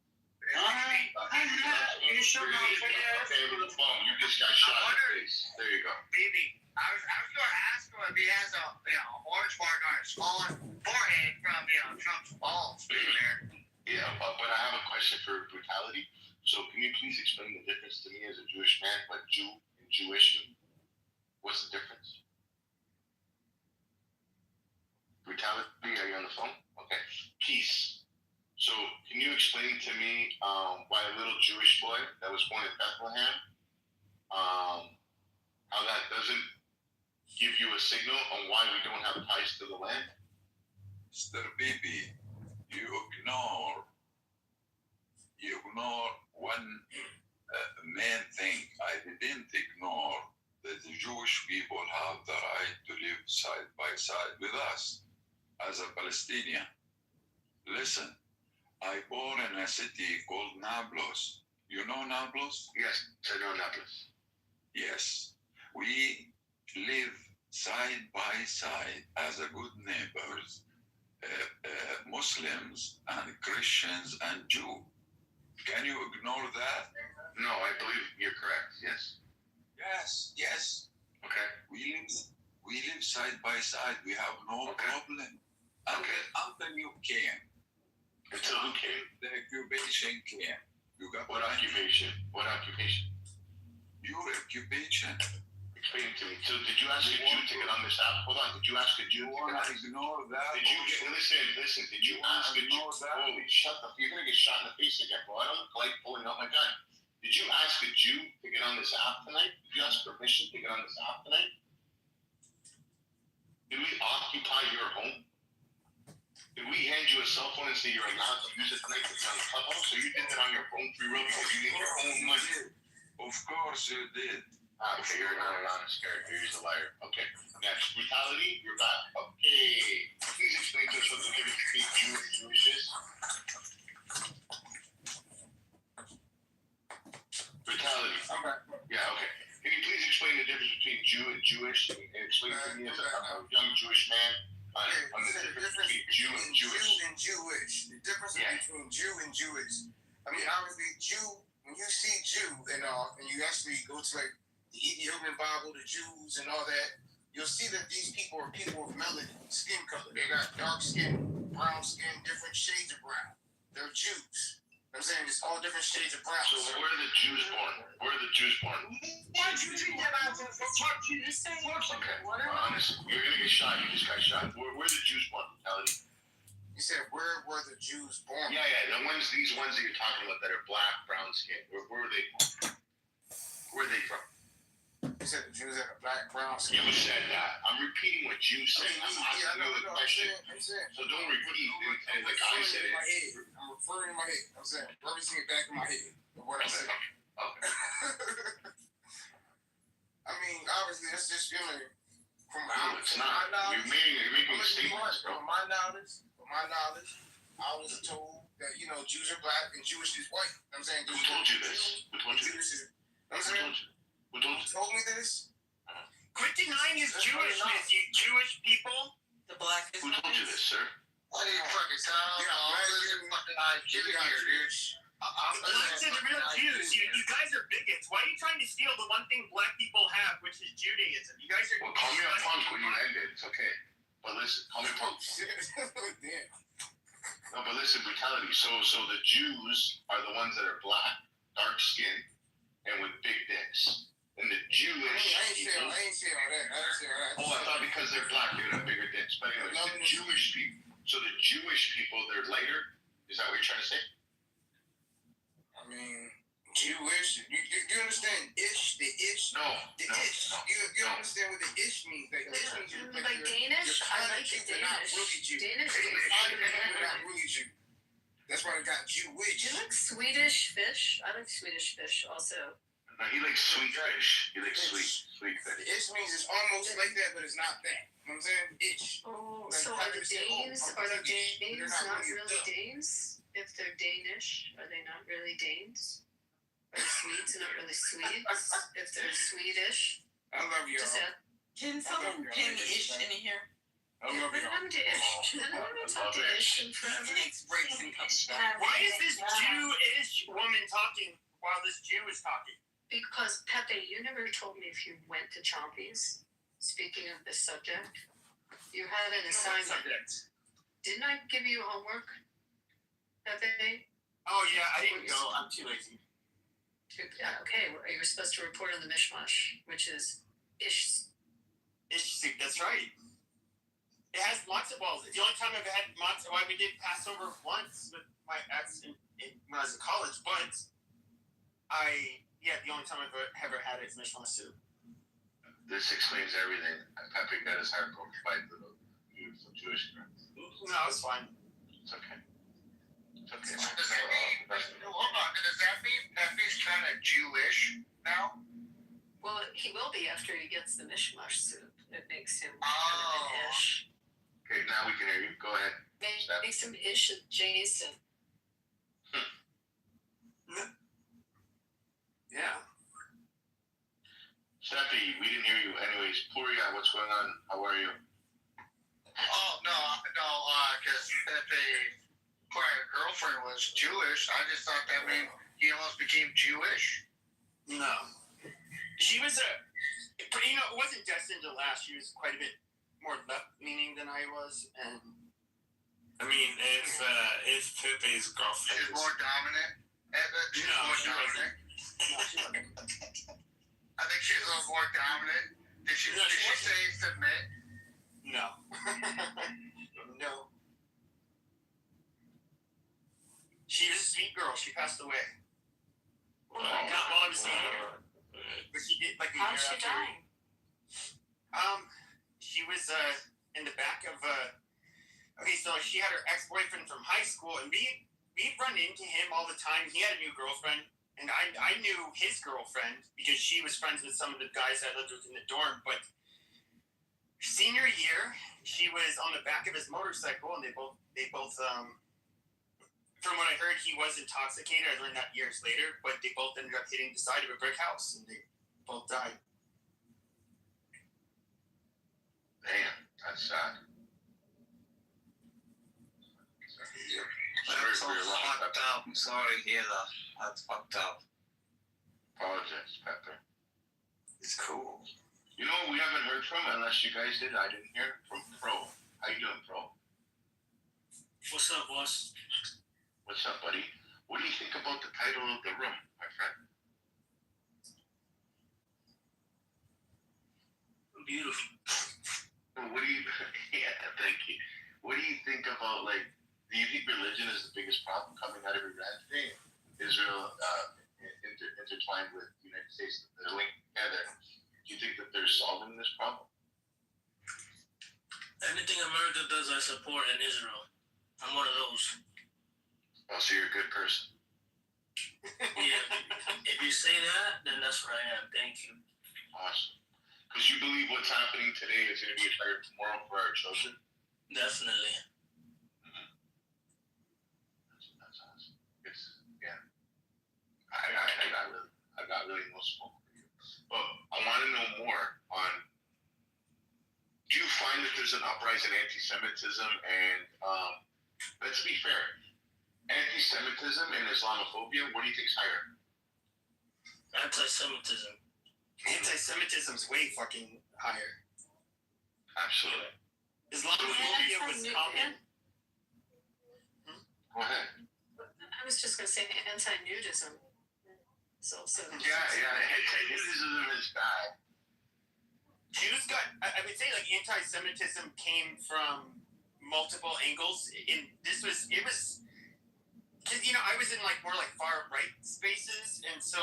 You should not Okay, with the phone. You just got shot in the face. There you go. Baby, I was going to ask him if he has a orange mark on his forehead from Trump's balls being there. Yeah, but I have a question for brutality. So can you please explain the difference to me as a Jewish man, but Jew and Jewish? What's the difference? Brutality, are you on the phone? Okay. Peace. So can you explain to me why a little Jewish boy that was born in Bethlehem, how that doesn't give you a signal on why we don't have ties to the land? Mr. Bibi, you ignore one main thing. I didn't ignore that the Jewish people have the right to live side by side with us as a Palestinian. Listen, I born in a city called Nablus. You know Nablus? Yes, I know Nablus. Yes. We live side by side as a good neighbors, Muslims and Christians and Jews. Can you ignore that? No, I believe you're correct. Yes. Yes. Okay. We live side by side. We have no problem. Until you came. Until who came? The occupation came. You got What occupation? What occupation? Your occupation. Explain to me. So did you ask a Jew to get on this app? Hold on. Did you ask a Jew to get on this? Ignore that. Did you listen? Did you ask a Jew? Holy, shut up! You're gonna get shot in the face again, bro. I don't like pulling out my gun. Did you ask a Jew to get on this app tonight? Did you ask permission to get on this app tonight? Did we occupy your home? Did we hand you a cell phone and say you're allowed to use it tonight to be on Clubhouse? So you did it on your phone free real quick. You did your own money. Of course you did. Okay, you're not an honest character. You're just a liar. Okay. Next, brutality. You're back. Okay. Please explain to us what the difference between Jew and Jewish is. Brutality. Okay. Yeah. Okay. Can you please explain the difference between Jew and Jewish, and explain to me as a young Jewish man on the difference between Jew and Jewish. Jew and Jewish. The difference between Jew and Jewish. I mean, obviously, Jew. When you see Jew and you actually go to like the Ethiopian Bible, the Jews and all that, you'll see that these people are people of melanin skin color. They got dark skin, brown skin, different shades of brown. They're Jews. I'm saying it's all different shades of brown. So where are the Jews born? Where are the Jews born? Why don't you treat that out? Fuck you. Okay. Honest. You're gonna get shot. You just got shot. Where are the Jews born? Mentality. You said where were the Jews born? Yeah. These ones that you're talking about that are black, brown skin. Where were they born? Where are they from? You said the Jews had a black, brown skin. You said that. I'm repeating what you said. I'm asking you the question. So don't repeat it like I said it. I'm referring in my head. I'm saying, referencing it back in my head. What I said. Okay. I mean, obviously, that's just feeling from No, it's not. You're making statements, bro. From my knowledge, I was told that, Jews are black and Jewish is white. I'm saying, Who told you this? Who told you this? Who told me this? Quit denying his Jewishness, you Jewish people. The black. Who told you this, sir? What are you fucking sound? Get in here, dude. The blacks are the real Jews. You guys are bigots. Why are you trying to steal the one thing black people have, which is Judaism? You guys are. Well, call me a punk when you end it. It's okay. But listen, call me a punk. Damn. No, but listen, brutality. So the Jews are the ones that are black, dark skin, and with big dicks. And the Jewish people. I ain't say all that. Oh, I thought because they're black, they're gonna have bigger dicks. But anyways, the Jewish people. So the Jewish people, they're lighter. Is that what you're trying to say? I mean, Jewish. You understand ish? The ish. No. Ish. You understand what the ish means? Like ish means Like Danish. I like the Danish. Danish. Not really Jew. That's why they got Jewish. Do you like Swedish fish? I like Swedish fish also. No, he likes sweet fish. He likes sweet fish. The ish means it's almost like that, but it's not that. You know what I'm saying? Ish. Oh, Like, so how are do the you say, Danes? oh, Are the Turkish, but they're Danes not not really really dumb. Danes? If they're Danish, are they not really Danes? Are the Swedes not really Swedes? If they're Swedish, I love you. just add. Can someone ping Ish in here? I love Put you. them to Ish. I don't want to talk to Ish in He forever. takes breaks and comes back. Why is this Jewish woman talking while this Jew is talking? Because Pepe, you never told me if you went to Chompies. Speaking of this subject, you had an assignment. Didn't I give you homework, Pepe? Oh yeah, I didn't go. I'm too lazy. Okay, well, you were supposed to report on the mishmash, which is Ish. Ish soup. That's right. It has matzo balls. It's the only time I've had matzo. Well, we did Passover once with my ex when I was in college, but the only time I've ever had it is mishmash soup. This explains everything. Pepe got his heart broken by the Jewish girls. No, it's fine. It's okay. It's okay. Does that mean? Hold on. Does that mean Pepe's kind of Jewish now? Well, he will be after he gets the mishmash soup. It makes him kind of an Ish. Okay, now we can hear you. Go ahead. Makes him Ish adjacent. Yeah. Steffi, we didn't hear you. Anyways, Puria, what's going on? How are you? Oh, no, because Pepe's prior girlfriend was Jewish. I just thought that meant he almost became Jewish. No. She was it wasn't destined to last. She was quite a bit more left-leaning than I was, and I mean, if Pepe's girlfriend She's more dominant. She's No, more she dominant. I think she's a little more dominant. Did she say submit? no. No. She was a sweet girl. She passed away. Not while I was seeing her. But she did like a How'd year she after. die? She was in the back of okay, so she had her ex-boyfriend from high school, and we'd run into him all the time. He had a new girlfriend, and I knew his girlfriend because she was friends with some of the guys I lived with in the dorm. But senior year, she was on the back of his motorcycle, and they both from what I heard, he was intoxicated. I learned that years later, but they both ended up hitting the side of a brick house, and they both died. Damn, that's sad. Sorry so for your loss, fucked Pepper. up. I'm sorry to hear that. That's fucked up. Apologize, Pepper. It's cool. You know what we haven't heard from, unless you guys did, I didn't hear, from Pro. How you doing, Pro? What's up, boss? What's up, buddy? What do you think about the title of the room, my friend? Beautiful. What do you, yeah, thank you. What do you think about, like, do you think religion is the biggest problem coming out of Iran today? Israel intertwined with the United States, they're linked together. Do you think that they're solving this problem? Anything America does, I support in Israel. I'm one of those. Oh, so you're a good person. Yeah, if you say that, then that's what I am. Thank you. Awesome. Because you believe what's happening today is going to be a better tomorrow for our children? Definitely. That's awesome. It's, yeah. I got really no smoke for you. But I want to know more on, do you find that there's an uprising in anti-Semitism and, let's be fair, anti-Semitism and Islamophobia, what do you think's higher? Anti-Semitism. Anti-Semitism's way fucking higher. Absolutely. Islamophobia was common. Go ahead. I was just gonna say anti-nudism is also. Yeah, anti-nudism is bad. Jews got, I would say, like, anti-Semitism came from multiple angles. It was, because, you know, I was in, like, more, like, far-right spaces, and so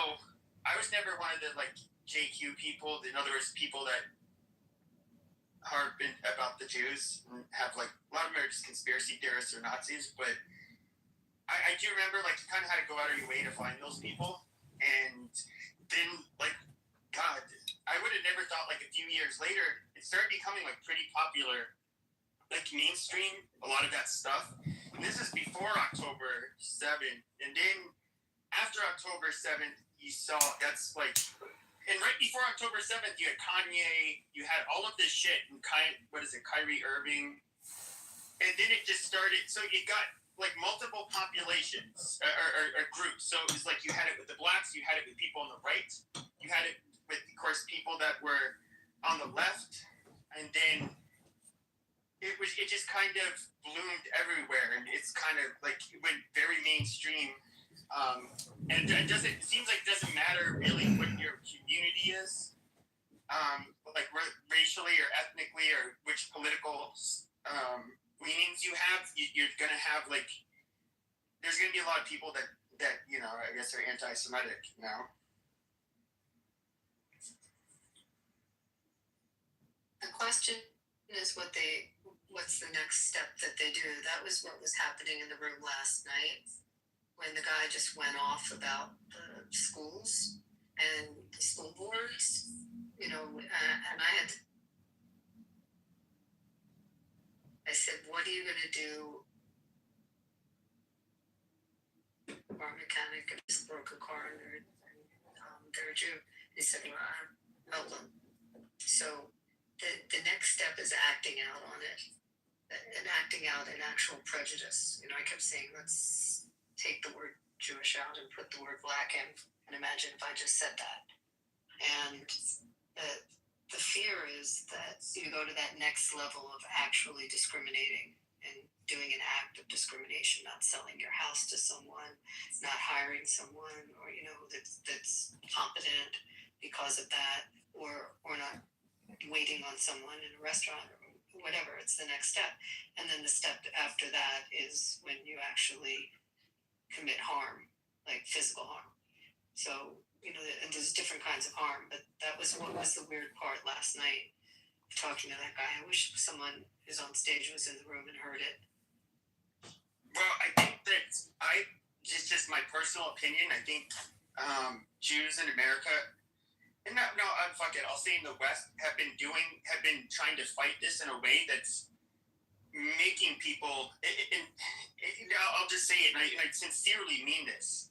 I was never one of the, like, JQ people, in other words, people that harp about the Jews and have, like, a lot of them are just conspiracy theorists or Nazis, but I do remember, like, you kind of had to go out of your way to find those people, and then, like, God, I would have never thought, like, a few years later, it started becoming, like, pretty popular, like, mainstream, a lot of that stuff. And this is before October 7th. And then after October 7th, you saw, that's, like, and right before October 7th, you had Kanye, you had all of this shit, and Kyrie Irving. And then it just started, so you got, like, multiple populations, or groups. So it was like, you had it with the blacks, you had it with people on the right, you had it with, of course, people that were on the left, and then it just kind of bloomed everywhere, and it's kind of like it went very mainstream. And it seems like it doesn't matter really what your community is, like racially or ethnically, or which political leanings you have. You're gonna have, like, there's gonna be a lot of people that you know, I guess are anti-Semitic, you know. The question is what's the next step that they do? That was what was happening in the room last night when the guy just went off about the schools and the school boards, you know, and I said, what are you going to do? Car mechanic just broke a car and they're a Jew. He said, well, I help them. So the next step is acting out on it, and acting out an actual prejudice. You know, I kept saying, let's take the word Jewish out and put the word black in, and imagine if I just said that. And the fear is that you go to that next level of actually discriminating and doing an act of discrimination, not selling your house to someone, not hiring someone, or, you know, that's competent because of that, or not waiting on someone in a restaurant or whatever. It's the next step. And then the step after that is when you actually commit harm, like physical harm. So, you know, and there's different kinds of harm, but that was what was the weird part last night, talking to that guy. I wish someone who's on stage was in the room and heard it. Well, I think that just my personal opinion, I think Jews in America, and fuck it, I'll say in the West, have been trying to fight this in a way that's making people, I'll just say it, and I sincerely mean this,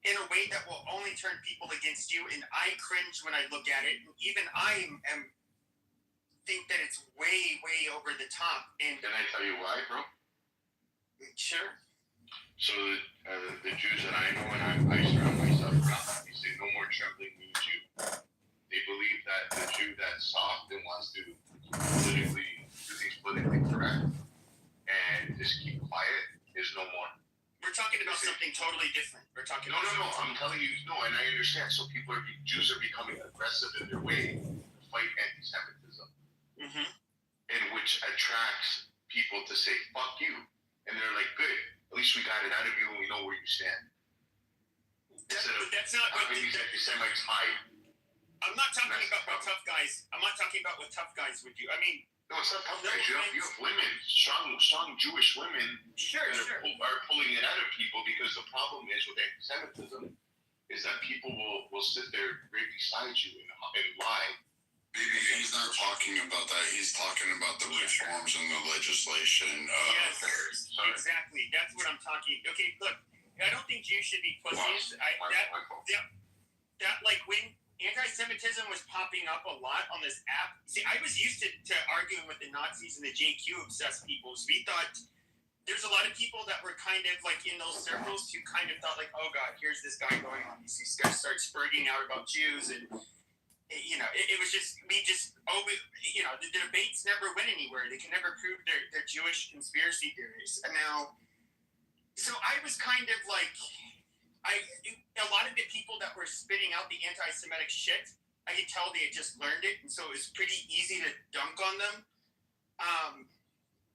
in a way that will only turn people against you, and I cringe when I look at it, and even I think that it's way, way over the top. And can I tell you why, bro? Sure. So the Jews that I know and I surround myself around, they say no more trembling new Jew. They believe that the Jew that's soft and wants to do things politically correct and just keep quiet is no more. We're talking about something totally different. We're talking No. I'm telling you, no, and I understand. So Jews are becoming aggressive in their way to fight anti-Semitism, in which attracts people to say "fuck you," and they're like, "Good, at least we got it out of you, and we know where you stand." That's not what these anti-Semites hide. I'm not talking about what tough guys. I'm not talking about what tough guys would do. I mean, no, it's not tough guys. You have women, strong Jewish women, are pulling it out of people, because the problem is with anti-Semitism is that people will sit there right beside you and lie. Maybe he's not talking about that. He's talking about the reforms and the legislation. Yes, exactly. That's what I'm talking. Okay, look, I don't think Jews should be pussies. That like when anti-Semitism was popping up a lot on this app. See, I was used to arguing with the Nazis and the JQ obsessed peoples. We thought there's a lot of people that were kind of like in those circles who kind of thought like, oh God, here's this guy going on. These guys start spurting out about Jews, and it was just the debates never went anywhere. They can never prove their Jewish conspiracy theories. And now, so I was kind of like, a lot of the people that were spitting out the anti-Semitic shit, I could tell they had just learned it, and so it was pretty easy to dunk on them.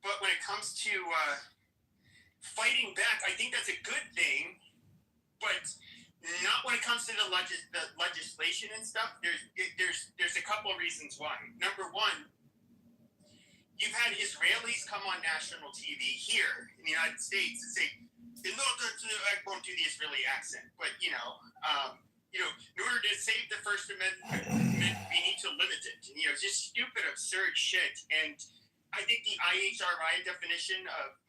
But when it comes to fighting back, I think that's a good thing, but not when it comes to the legislation and stuff. There's a couple of reasons why. Number one, you've had Israelis come on national TV here in the United States and say, I won't do the Israeli accent, but in order to save the First Amendment, we need to limit it. Just stupid, absurd shit. And I think the IHRA definition of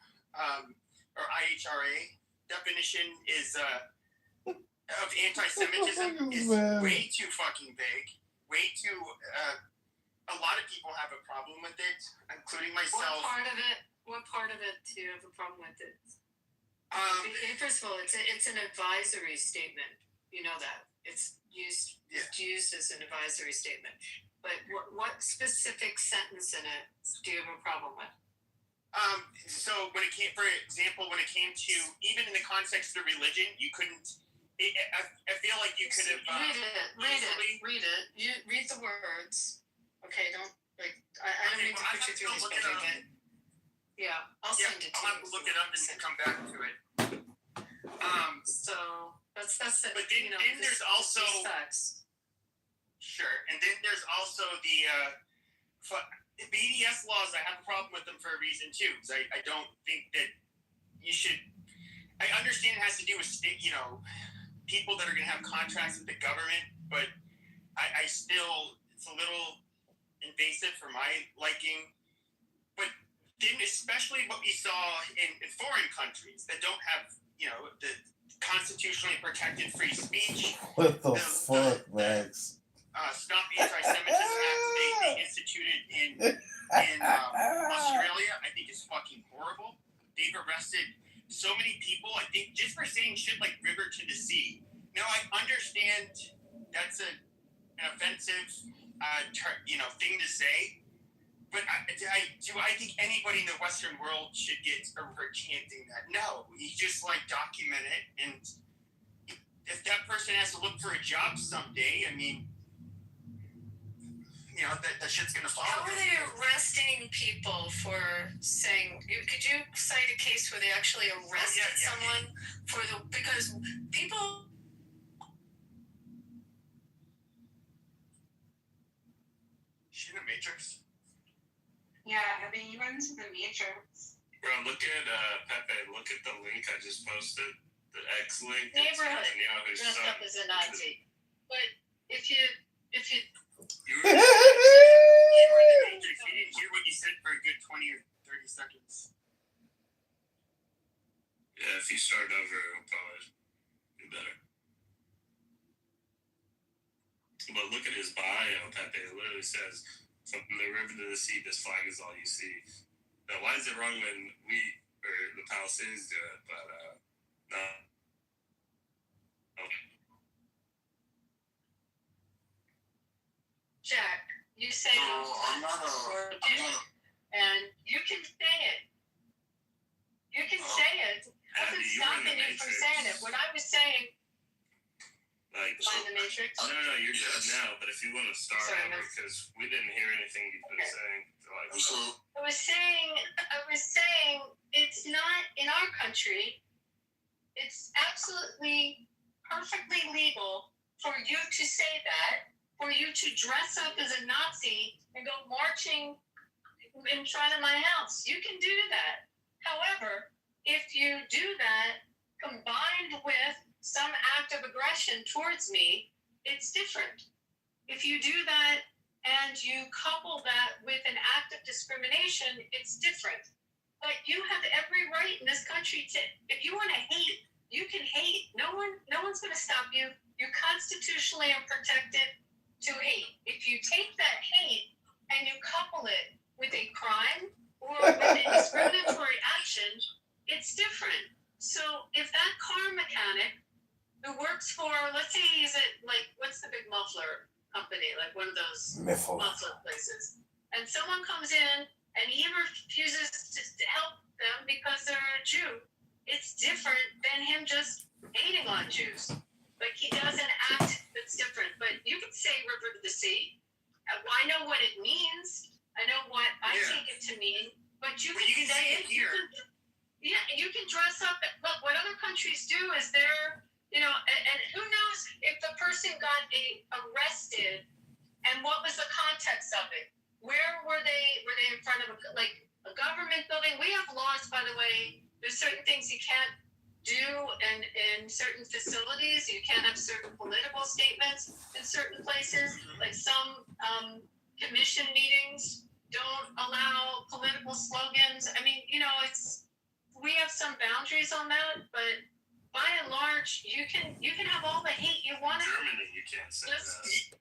of anti-Semitism is way too fucking vague. Way too. A lot of people have a problem with it, including myself. What part of it do you have a problem with it? First of all, it's an advisory statement. You know that it's used as an advisory statement. But what specific sentence in it do you have a problem with? So when it came to even in the context of religion, you couldn't. I feel like you could have read it. You read the words. Okay, don't like. I don't mean to put you through this, but yeah, I'll send it to you. I'll have to look it up and come back to it. So that's the. But then there's also sure, and then there's also the BDS laws. I have a problem with them for a reason too. Because I don't think that you should. I understand it has to do with people that are going to have contracts with the government, but I still, it's a little invasive for my liking. But then especially what we saw in foreign countries that don't have, the constitutionally protected free speech. What the fuck, Max? Stop the Anti-Semitism Act they instituted in Australia, I think is fucking horrible. They've arrested so many people, I think, just for saying shit like river to the sea. Now, I understand that's an offensive, thing to say, but do I think anybody in the Western world should get over chanting that? No, you just document it, and if that person has to look for a job someday, I mean, that shit's gonna follow. How are they arresting people for saying? Could you cite a case where they actually arrested someone because people? She's in the Matrix. Yeah, have you been to the Matrix? Bro, look at Pepe. Look at the link I just posted. The X link. Neighborhood dressed up as a Nazi. But if you you were in the Matrix. You didn't hear what you said for a good 20 or 30 seconds. Yeah, if you start over, it'll probably be better. But look at his bio, Pepe. It literally says, from the river to the sea, this flag is all you see. Now, why is it wrong when the Palestinians do it? But No. Jack, you say and you can say it. You can say it. Wasn't stopping you from saying it. What I was saying. Like, Find the Matrix. No, you're good now. But if you want to start over, because we didn't hear anything you've been saying. I was saying, it's not in our country. It's absolutely perfectly legal for you to say that, for you to dress up as a Nazi and go marching in front of my house. You can do that. However, if you do that combined with some act of aggression towards me, it's different. If you do that and you couple that with an act of discrimination, it's different. But you have every right in this country to, if you want to hate, you can hate. No one's going to stop you. You constitutionally are protected to hate. If you take that hate and you couple it with a crime or with a discriminatory action, it's different. So if that car mechanic who works for, let's say he's at, like, what's the big muffler company, like one of those muffler places, and someone comes in and he refuses to help them because they're a Jew, it's different than him just hating on Jews. Like, he does an act that's different. But you can say river to the sea. I know what it means. I know what I take it to mean. But you can say it. You can dress up. Look, what other countries do is they're, and who knows if the person got arrested and what was the context of it? Where were they? Were they in front of a government building? We have laws, by the way. There's certain things you can't do in certain facilities. You can't have certain political statements in certain places. Like some commission meetings don't allow political slogans. I mean, we have some boundaries on that, but by and large, you can have all the hate you want. Germany, you can't say that.